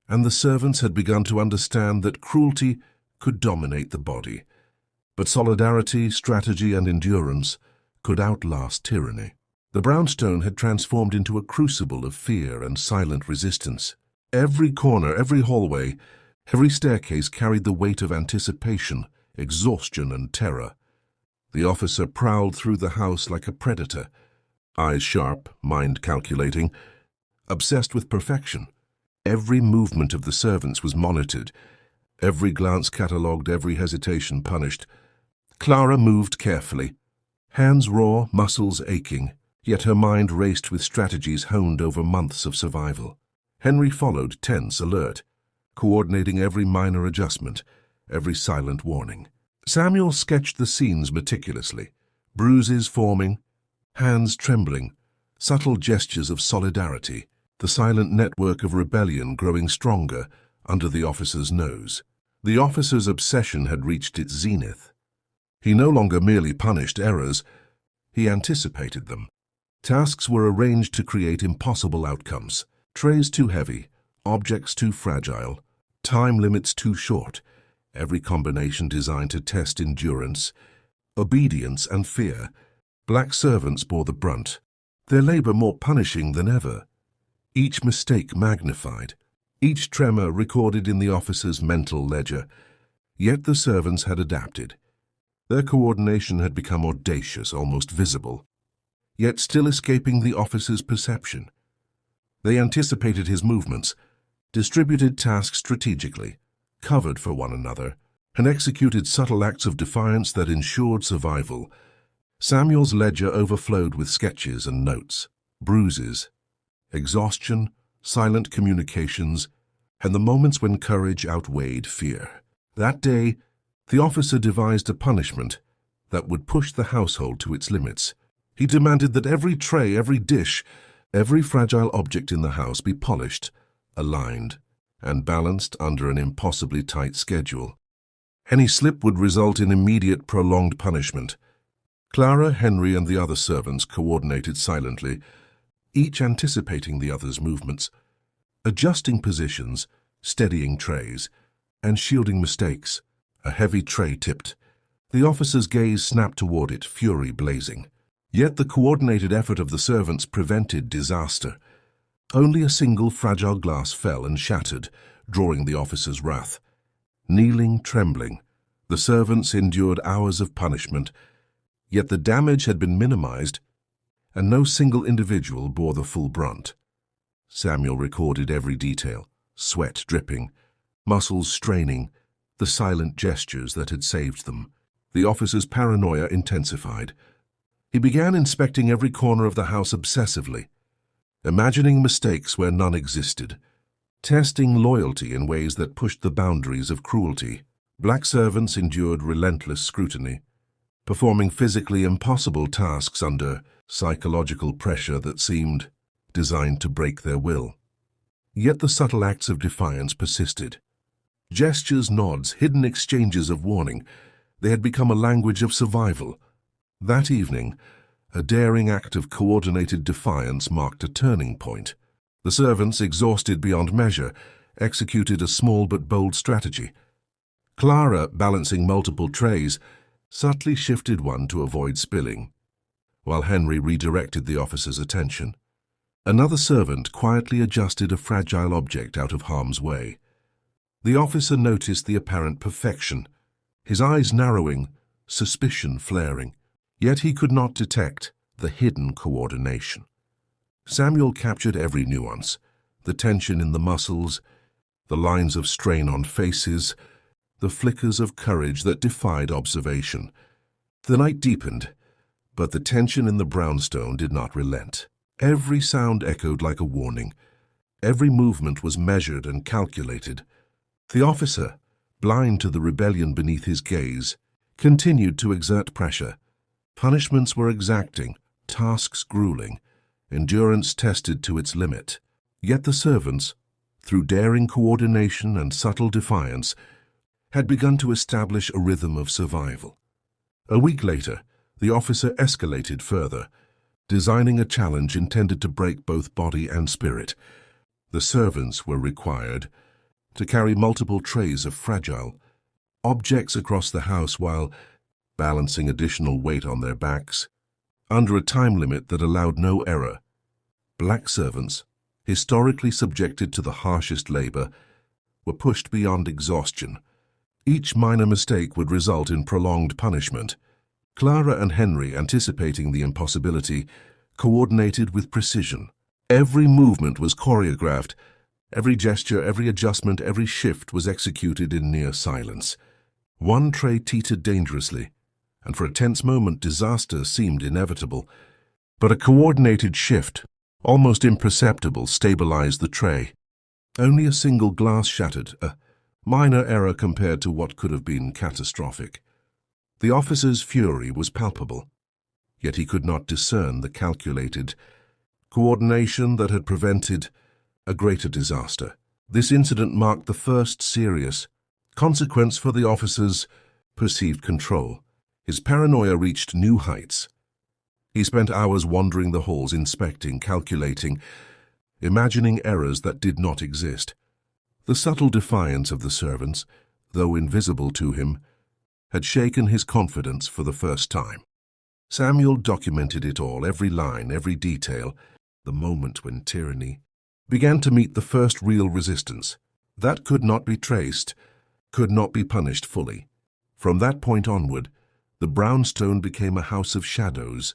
and the servants had begun to understand that cruelty could dominate the body, but solidarity, strategy, and endurance could outlast tyranny. The brownstone had transformed into a crucible of fear and silent resistance. Every corner, every hallway, every staircase carried the weight of anticipation, exhaustion, and terror. The officer prowled through the house like a predator, eyes sharp, mind calculating, obsessed with perfection. Every movement of the servants was monitored, every glance catalogued, every hesitation punished. Clara moved carefully, hands raw, muscles aching, yet her mind raced with strategies honed over months of survival. Henry followed, tense, alert, coordinating every minor adjustment, every silent warning. Samuel sketched the scenes meticulously, bruises forming, hands trembling, subtle gestures of solidarity, the silent network of rebellion growing stronger under the officer's nose. The officer's obsession had reached its zenith. He no longer merely punished errors, he anticipated them. Tasks were arranged to create impossible outcomes. Trays too heavy, objects too fragile, time limits too short, every combination designed to test endurance, obedience, and fear. Black servants bore the brunt, their labor more punishing than ever. Each mistake magnified, each tremor recorded in the officer's mental ledger. Yet the servants had adapted. Their coordination had become audacious, almost visible, yet still escaping the officer's perception. They anticipated his movements, distributed tasks strategically, covered for one another, and executed subtle acts of defiance that ensured survival. Samuel's ledger overflowed with sketches and notes, bruises, exhaustion, silent communications, and the moments when courage outweighed fear. That day, the officer devised a punishment that would push the household to its limits. He demanded that every tray, every dish, every fragile object in the house be polished, aligned, and balanced under an impossibly tight schedule. Any slip would result in immediate, prolonged punishment. Clara, Henry, and the other servants coordinated silently, each anticipating the other's movements, adjusting positions, steadying trays, and shielding mistakes. A heavy tray tipped. The officer's gaze snapped toward it, fury blazing. Yet the coordinated effort of the servants prevented disaster. Only a single fragile glass fell and shattered, drawing the officer's wrath. Kneeling, trembling, the servants endured hours of punishment, yet the damage had been minimized, and no single individual bore the full brunt. Samuel recorded every detail, sweat dripping, muscles straining, the silent gestures that had saved them. The officer's paranoia intensified. He began inspecting every corner of the house obsessively, imagining mistakes where none existed, testing loyalty in ways that pushed the boundaries of cruelty. Black servants endured relentless scrutiny, performing physically impossible tasks under psychological pressure that seemed designed to break their will. Yet the subtle acts of defiance persisted. Gestures, nods, hidden exchanges of warning, they had become a language of survival. That evening, a daring act of coordinated defiance marked a turning point. The servants, exhausted beyond measure, executed a small but bold strategy. Clara, balancing multiple trays, subtly shifted one to avoid spilling, while Henry redirected the officer's attention. Another servant quietly adjusted a fragile object out of harm's way. The officer noticed the apparent perfection, his eyes narrowing, suspicion flaring. Yet he could not detect the hidden coordination. Samuel captured every nuance, the tension in the muscles, the lines of strain on faces, the flickers of courage that defied observation. The night deepened, but the tension in the brownstone did not relent. Every sound echoed like a warning. Every movement was measured and calculated. The officer, blind to the rebellion beneath his gaze, continued to exert pressure. Punishments were exacting, tasks grueling, endurance tested to its limit. Yet the servants, through daring coordination and subtle defiance, had begun to establish a rhythm of survival. A week later, the officer escalated further, designing a challenge intended to break both body and spirit. The servants were required to carry multiple trays of fragile objects across the house while balancing additional weight on their backs, under a time limit that allowed no error. Black servants, historically subjected to the harshest labor, were pushed beyond exhaustion. Each minor mistake would result in prolonged punishment. Clara and Henry, anticipating the impossibility, coordinated with precision. Every movement was choreographed. Every gesture, every adjustment, every shift was executed in near silence. One tray teetered dangerously, and for a tense moment disaster seemed inevitable. But a coordinated shift, almost imperceptible, stabilized the tray. Only a single glass shattered, a minor error compared to what could have been catastrophic. The officer's fury was palpable, yet he could not discern the calculated coordination that had prevented a greater disaster. This incident marked the first serious consequence for the officer's perceived control. His paranoia reached new heights. He spent hours wandering the halls, inspecting, calculating, imagining errors that did not exist. The subtle defiance of the servants, though invisible to him, had shaken his confidence for the first time. Samuel documented it all, every line, every detail, the moment when tyranny began to meet the first real resistance. That could not be traced, could not be punished fully. From that point onward, the brownstone became a house of shadows,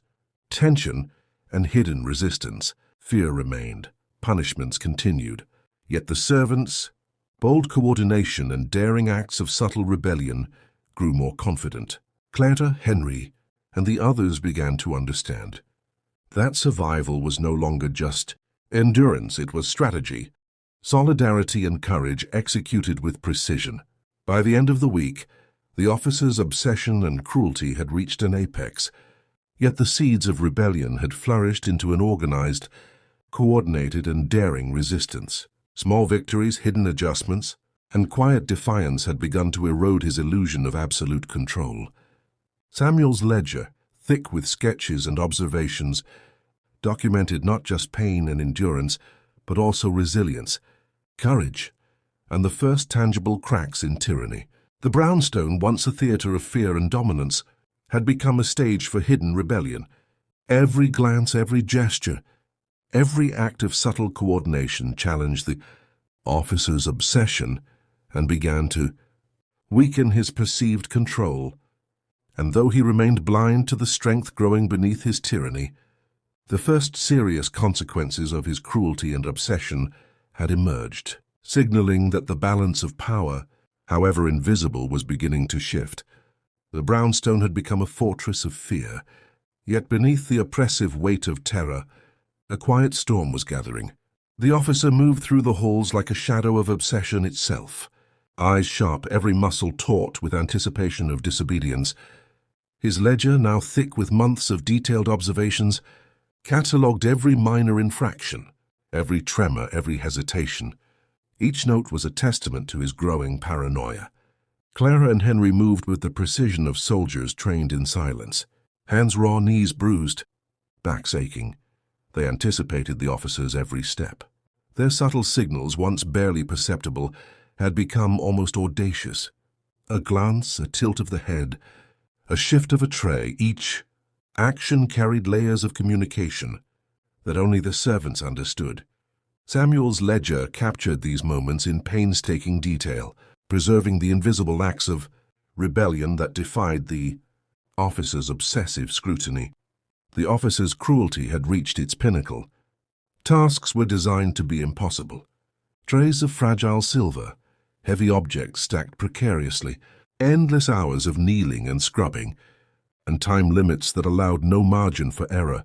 tension and hidden resistance. Fear remained, punishments continued. Yet the servants' bold coordination and daring acts of subtle rebellion grew more confident. Clara, Henry, and the others began to understand that survival was no longer just endurance, it was strategy, solidarity and courage executed with precision. By the end of the week, the officers' obsession and cruelty had reached an apex, yet the seeds of rebellion had flourished into an organized, coordinated and daring resistance. Small victories, hidden adjustments, and quiet defiance had begun to erode his illusion of absolute control. Samuel's ledger, thick with sketches and observations, documented not just pain and endurance, but also resilience, courage, and the first tangible cracks in tyranny. The brownstone, once a theater of fear and dominance, had become a stage for hidden rebellion. Every glance, every gesture, every act of subtle coordination challenged the officer's obsession and began to weaken his perceived control. And though he remained blind to the strength growing beneath his tyranny, the first serious consequences of his cruelty and obsession had emerged, signaling that the balance of power, however invisible, was beginning to shift. The brownstone had become a fortress of fear, yet beneath the oppressive weight of terror, a quiet storm was gathering. The officer moved through the halls like a shadow of obsession itself, eyes sharp, every muscle taut with anticipation of disobedience. His ledger, now thick with months of detailed observations, catalogued every minor infraction, every tremor, every hesitation. Each note was a testament to his growing paranoia. Clara and Henry moved with the precision of soldiers trained in silence. Hands raw, knees bruised, backs aching. They anticipated the officer's every step. Their subtle signals, once barely perceptible, had become almost audacious. A glance, a tilt of the head, a shift of a tray, each action carried layers of communication that only the servants understood. Samuel's ledger captured these moments in painstaking detail, preserving the invisible acts of rebellion that defied the officer's obsessive scrutiny. The officer's cruelty had reached its pinnacle. Tasks were designed to be impossible. Trays of fragile silver, heavy objects stacked precariously, endless hours of kneeling and scrubbing, and time limits that allowed no margin for error.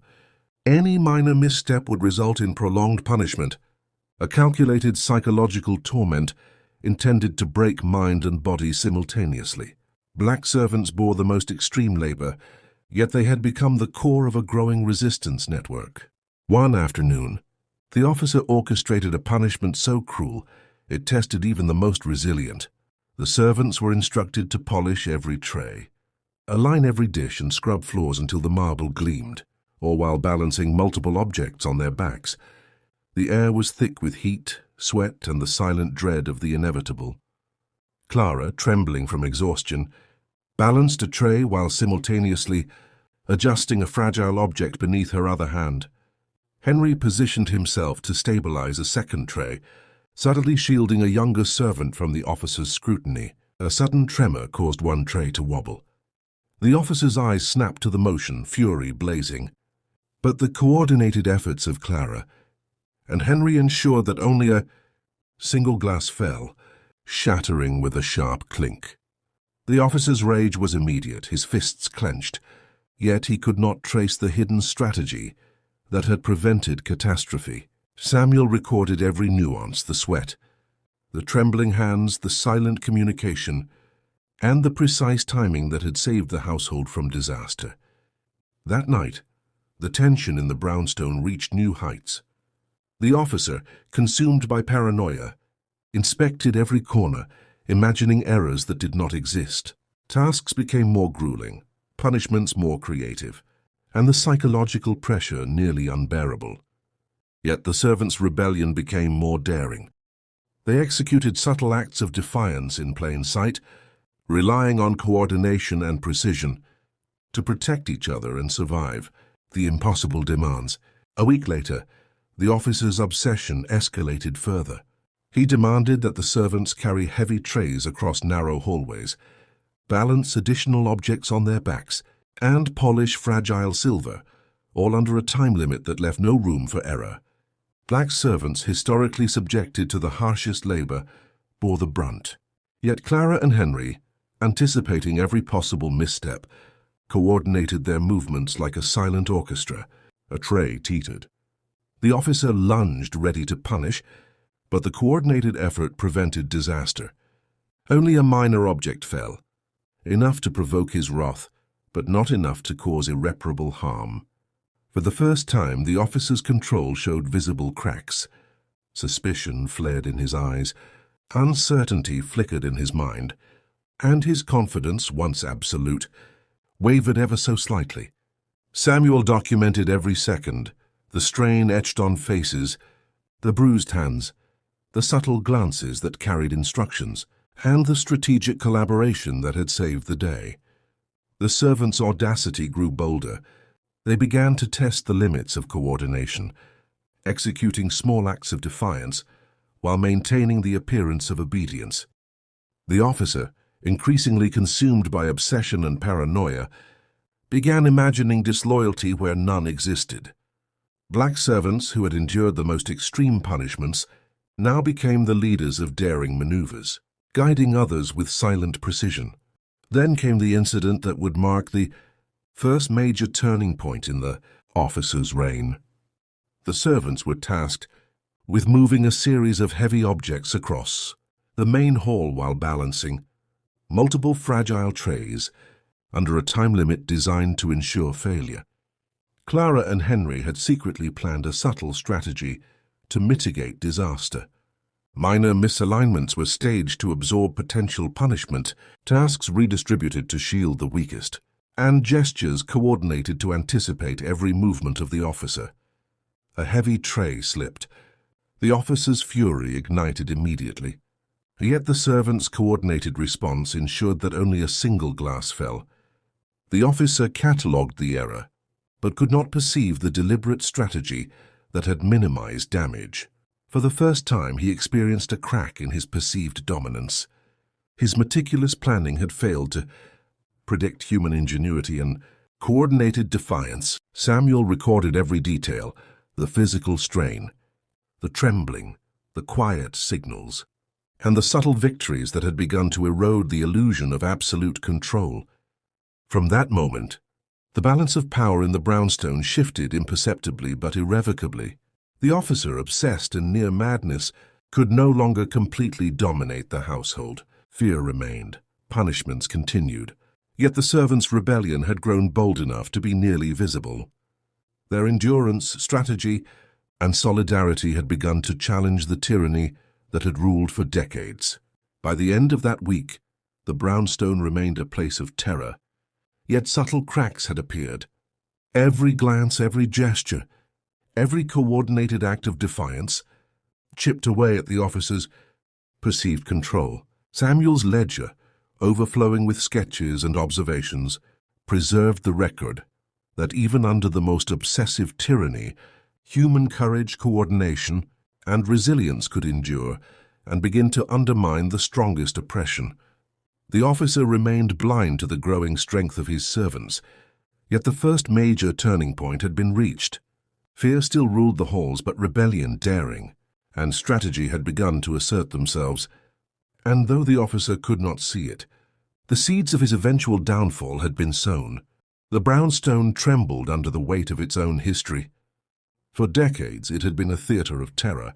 Any minor misstep would result in prolonged punishment, a calculated psychological torment intended to break mind and body simultaneously. Black servants bore the most extreme labor, yet they had become the core of a growing resistance network. One afternoon, the officer orchestrated a punishment so cruel it tested even the most resilient. The servants were instructed to polish every tray, align every dish and scrub floors until the marble gleamed, all while balancing multiple objects on their backs. The air was thick with heat, sweat, and the silent dread of the inevitable. Clara, trembling from exhaustion, balanced a tray while simultaneously adjusting a fragile object beneath her other hand. Henry positioned himself to stabilize a second tray, subtly shielding a younger servant from the officer's scrutiny. A sudden tremor caused one tray to wobble. The officer's eyes snapped to the motion, fury blazing. But the coordinated efforts of Clara and Henry ensured that only a single glass fell, shattering with a sharp clink. The officer's rage was immediate, his fists clenched, yet he could not trace the hidden strategy that had prevented catastrophe. Samuel recorded every nuance, the sweat, the trembling hands, the silent communication, and the precise timing that had saved the household from disaster. That night, the tension in the brownstone reached new heights. The officer, consumed by paranoia, inspected every corner, imagining errors that did not exist. Tasks became more grueling, punishments more creative, and the psychological pressure nearly unbearable. Yet the servants' rebellion became more daring. They executed subtle acts of defiance in plain sight, relying on coordination and precision to protect each other and survive the impossible demands. A week later, the officer's obsession escalated further. He demanded that the servants carry heavy trays across narrow hallways, balance additional objects on their backs, and polish fragile silver, all under a time limit that left no room for error. Black servants, historically subjected to the harshest labor, bore the brunt. Yet Clara and Henry, anticipating every possible misstep, coordinated their movements like a silent orchestra. A tray teetered. The officer lunged, ready to punish, but the coordinated effort prevented disaster. Only a minor object fell, enough to provoke his wrath, but not enough to cause irreparable harm. For the first time, the officer's control showed visible cracks. Suspicion flared in his eyes, uncertainty flickered in his mind, and his confidence, once absolute, wavered ever so slightly. Samuel documented every second, the strain etched on faces, the bruised hands, the subtle glances that carried instructions, and the strategic collaboration that had saved the day. The servants' audacity grew bolder. They began to test the limits of coordination, executing small acts of defiance while maintaining the appearance of obedience. The officer, increasingly consumed by obsession and paranoia, began imagining disloyalty where none existed. Black servants, who had endured the most extreme punishments, now became the leaders of daring maneuvers, guiding others with silent precision. Then came the incident that would mark the first major turning point in the officer's reign. The servants were tasked with moving a series of heavy objects across the main hall while balancing multiple fragile trays under a time limit designed to ensure failure. Clara and Henry had secretly planned a subtle strategy to mitigate disaster. Minor misalignments were staged to absorb potential punishment, tasks redistributed to shield the weakest, and gestures coordinated to anticipate every movement of the officer. A heavy tray slipped. The officer's fury ignited immediately. Yet the servants' coordinated response ensured that only a single glass fell. The officer catalogued the error, but could not perceive the deliberate strategy that had minimized damage. For the first time, he experienced a crack in his perceived dominance. His meticulous planning had failed to predict human ingenuity and coordinated defiance. Samuel recorded every detail, the physical strain, the trembling, the quiet signals, and the subtle victories that had begun to erode the illusion of absolute control. From that moment, the balance of power in the brownstone shifted imperceptibly but irrevocably. The officer, obsessed in near madness, could no longer completely dominate the household. Fear remained. Punishments continued. Yet the servants' rebellion had grown bold enough to be nearly visible. Their endurance, strategy, and solidarity had begun to challenge the tyranny that had ruled for decades. By the end of that week, the brownstone remained a place of terror. Yet subtle cracks had appeared. Every glance, every gesture, every coordinated act of defiance chipped away at the officer's perceived control. Samuel's ledger, overflowing with sketches and observations, preserved the record that even under the most obsessive tyranny, human courage, coordination, and resilience could endure and begin to undermine the strongest oppression. The officer remained blind to the growing strength of his servants, yet the first major turning point had been reached. Fear still ruled the halls, but rebellion, daring, and strategy had begun to assert themselves. And though the officer could not see it, the seeds of his eventual downfall had been sown. The brownstone trembled under the weight of its own history. For decades it had been a theater of terror,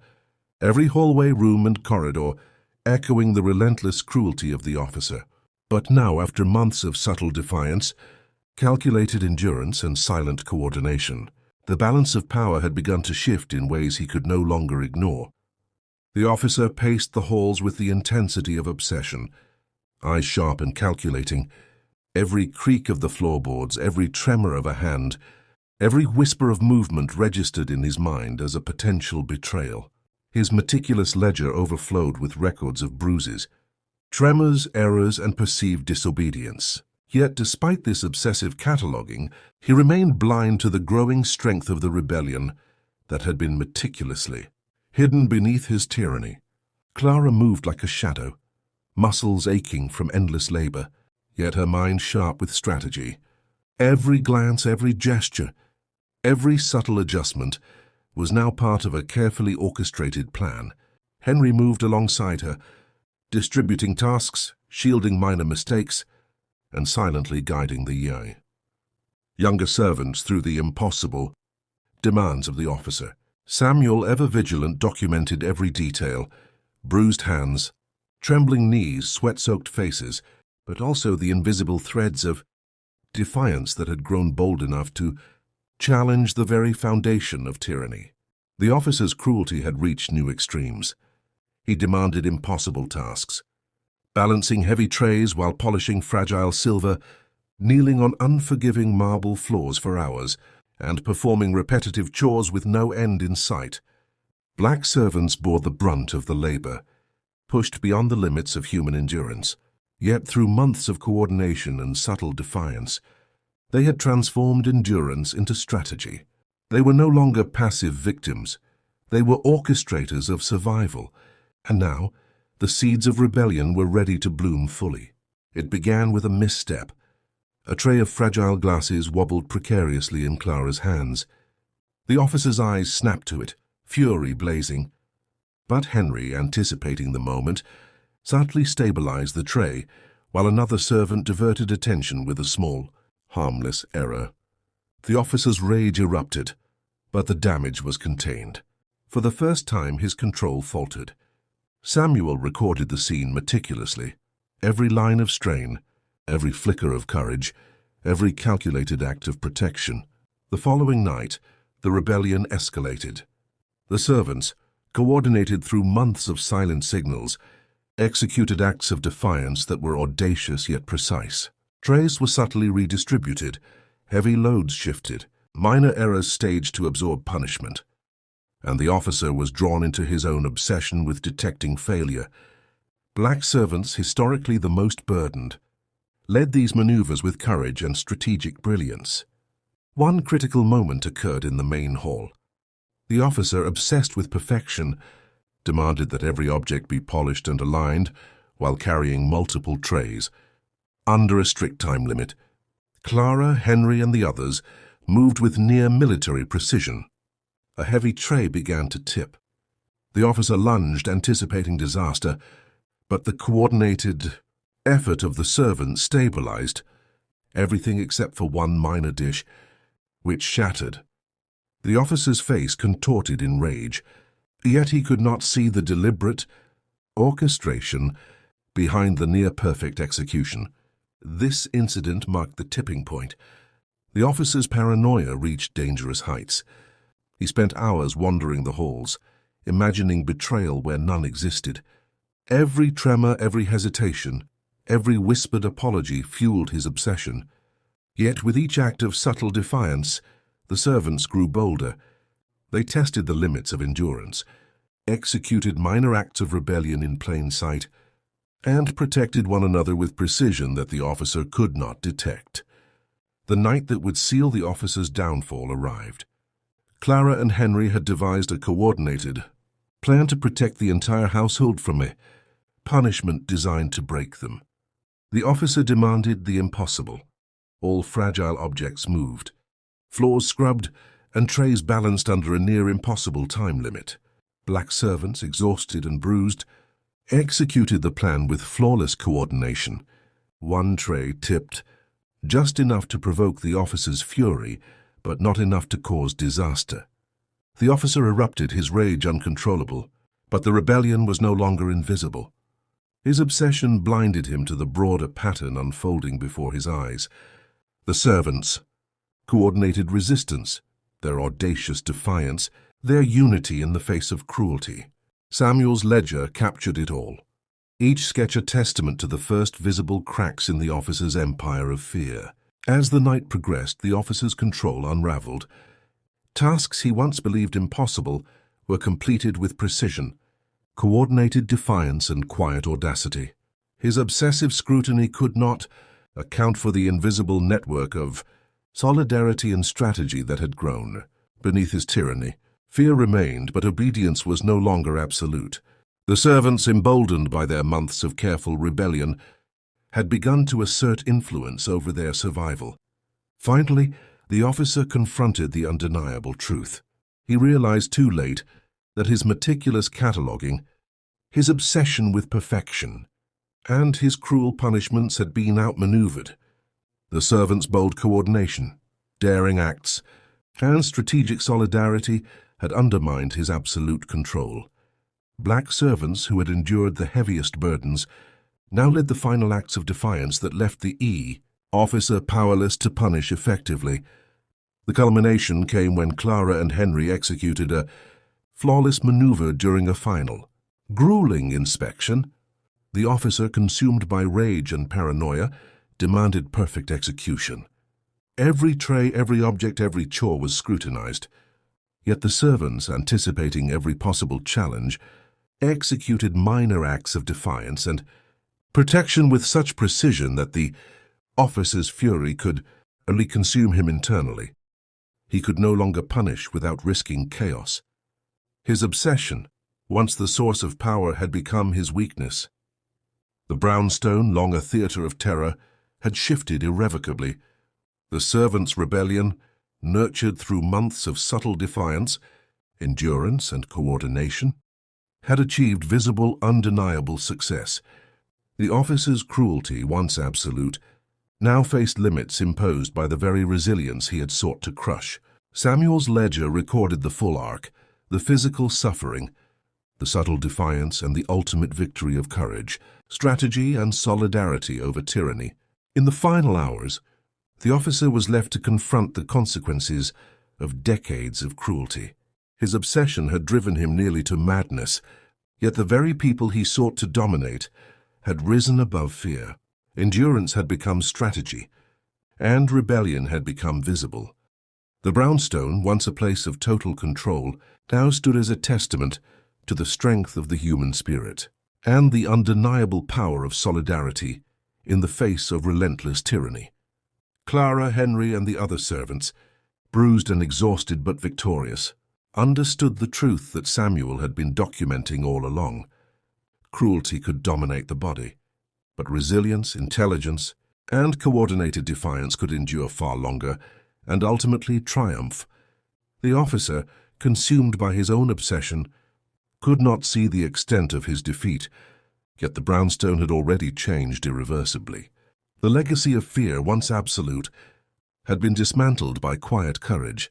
every hallway, room, and corridor echoing the relentless cruelty of the officer. But now, after months of subtle defiance, calculated endurance, and silent coordination, the balance of power had begun to shift in ways he could no longer ignore. The officer paced the halls with the intensity of obsession, eyes sharp and calculating. Every creak of the floorboards, every tremor of a hand, every whisper of movement registered in his mind as a potential betrayal. His meticulous ledger overflowed with records of bruises, tremors, errors, and perceived disobedience. Yet, despite this obsessive cataloging, he remained blind to the growing strength of the rebellion that had been meticulously hidden beneath his tyranny. Clara moved like a shadow, muscles aching from endless labor, yet her mind sharp with strategy. Every glance, every gesture, every subtle adjustment was now part of a carefully orchestrated plan. Henry moved alongside her, distributing tasks, shielding minor mistakes, and silently guiding the younger servants through the impossible demands of the officer. Samuel, ever vigilant, documented every detail: bruised hands, trembling knees, sweat-soaked faces, but also the invisible threads of defiance that had grown bold enough to challenge the very foundation of tyranny. The officer's cruelty had reached new extremes. He demanded impossible tasks, balancing heavy trays while polishing fragile silver, kneeling on unforgiving marble floors for hours, and performing repetitive chores with no end in sight. Black servants bore the brunt of the labor, pushed beyond the limits of human endurance. Yet through months of coordination and subtle defiance, they had transformed endurance into strategy. They were no longer passive victims. They were orchestrators of survival. And now, the seeds of rebellion were ready to bloom fully. It began with a misstep. A tray of fragile glasses wobbled precariously in Clara's hands. The officer's eyes snapped to it, fury blazing. But Henry, anticipating the moment, subtly stabilized the tray, while another servant diverted attention with a small, harmless error. The officer's rage erupted, but the damage was contained. For the first time, his control faltered. Samuel recorded the scene meticulously. Every line of strain, every flicker of courage, every calculated act of protection. The following night, the rebellion escalated. The servants, coordinated through months of silent signals, executed acts of defiance that were audacious yet precise. Trays were subtly redistributed, heavy loads shifted, minor errors staged to absorb punishment. And the officer was drawn into his own obsession with detecting failure. Black servants, historically the most burdened, led these maneuvers with courage and strategic brilliance. One critical moment occurred in the main hall. The officer, obsessed with perfection, demanded that every object be polished and aligned while carrying multiple trays. Under a strict time limit, Clara, Henry, and the others moved with near military precision. A heavy tray began to tip. The officer lunged, anticipating disaster, but the coordinated effort of the servant stabilized everything except for one minor dish, which shattered. The officer's face contorted in rage. Yet he could not see the deliberate orchestration behind the near-perfect execution. This incident marked the tipping point. The officer's paranoia reached dangerous heights. He spent hours wandering the halls, imagining betrayal where none existed. Every tremor, every hesitation, every whispered apology fueled his obsession. Yet with each act of subtle defiance, the servants grew bolder. They tested the limits of endurance, executed minor acts of rebellion in plain sight, and protected one another with precision that the officer could not detect. The night that would seal the officer's downfall arrived. Clara and Henry had devised a coordinated plan to protect the entire household from a punishment designed to break them. The officer demanded the impossible. All fragile objects moved, floors scrubbed, and trays balanced under a near-impossible time limit. Black servants, exhausted and bruised, executed the plan with flawless coordination. One tray tipped, just enough to provoke the officer's fury, but not enough to cause disaster. The officer erupted, his rage uncontrollable, but the rebellion was no longer invisible. His obsession blinded him to the broader pattern unfolding before his eyes. The servants, coordinated resistance, their audacious defiance, their unity in the face of cruelty. Samuel's ledger captured it all, each sketch a testament to the first visible cracks in the officer's empire of fear. As the night progressed, the officer's control unraveled. Tasks he once believed impossible were completed with precision, coordinated defiance and quiet audacity. His obsessive scrutiny could not account for the invisible network of solidarity and strategy that had grown beneath his tyranny. Fear remained, but obedience was no longer absolute. The servants, emboldened by their months of careful rebellion, had begun to assert influence over their survival. Finally, the officer confronted the undeniable truth. He realized too late that his meticulous cataloging, his obsession with perfection, and his cruel punishments had been outmaneuvered. The servants' bold coordination, daring acts, and strategic solidarity had undermined his absolute control. Black servants who had endured the heaviest burdens now led the final acts of defiance that left the officer powerless to punish effectively. The culmination came when Clara and Henry executed a flawless maneuver during a final, grueling inspection. The officer, consumed by rage and paranoia, demanded perfect execution. Every tray, every object, every chore was scrutinized. Yet the servants, anticipating every possible challenge, executed minor acts of defiance and protection with such precision that the officer's fury could only consume him internally. He could no longer punish without risking chaos. His obsession, once the source of power, had become his weakness. The brownstone, long a theater of terror, had shifted irrevocably. The servants' rebellion, nurtured through months of subtle defiance, endurance, and coordination, had achieved visible, undeniable success. The officer's cruelty, once absolute, now faced limits imposed by the very resilience he had sought to crush. Samuel's ledger recorded the full arc, the physical suffering, the subtle defiance, and the ultimate victory of courage, strategy, and solidarity over tyranny. In the final hours, the officer was left to confront the consequences of decades of cruelty. His obsession had driven him nearly to madness, yet the very people he sought to dominate had risen above fear. Endurance had become strategy, and rebellion had become visible. The brownstone, once a place of total control, now stood as a testament to the strength of the human spirit and the undeniable power of solidarity in the face of relentless tyranny. Clara, Henry, and the other servants, bruised and exhausted but victorious, understood the truth that Samuel had been documenting all along. Cruelty could dominate the body, but resilience, intelligence, and coordinated defiance could endure far longer and ultimately triumph. The officer, consumed by his own obsession, could not see the extent of his defeat, yet the brownstone had already changed irreversibly. The legacy of fear, once absolute, had been dismantled by quiet courage,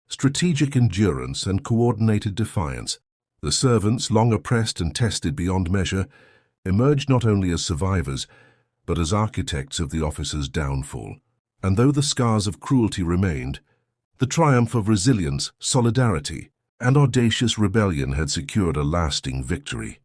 strategic endurance, and coordinated defiance. The servants, long oppressed and tested beyond measure, emerged not only as survivors, but as architects of the officers' downfall. And though the scars of cruelty remained, the triumph of resilience, solidarity, and audacious rebellion had secured a lasting victory.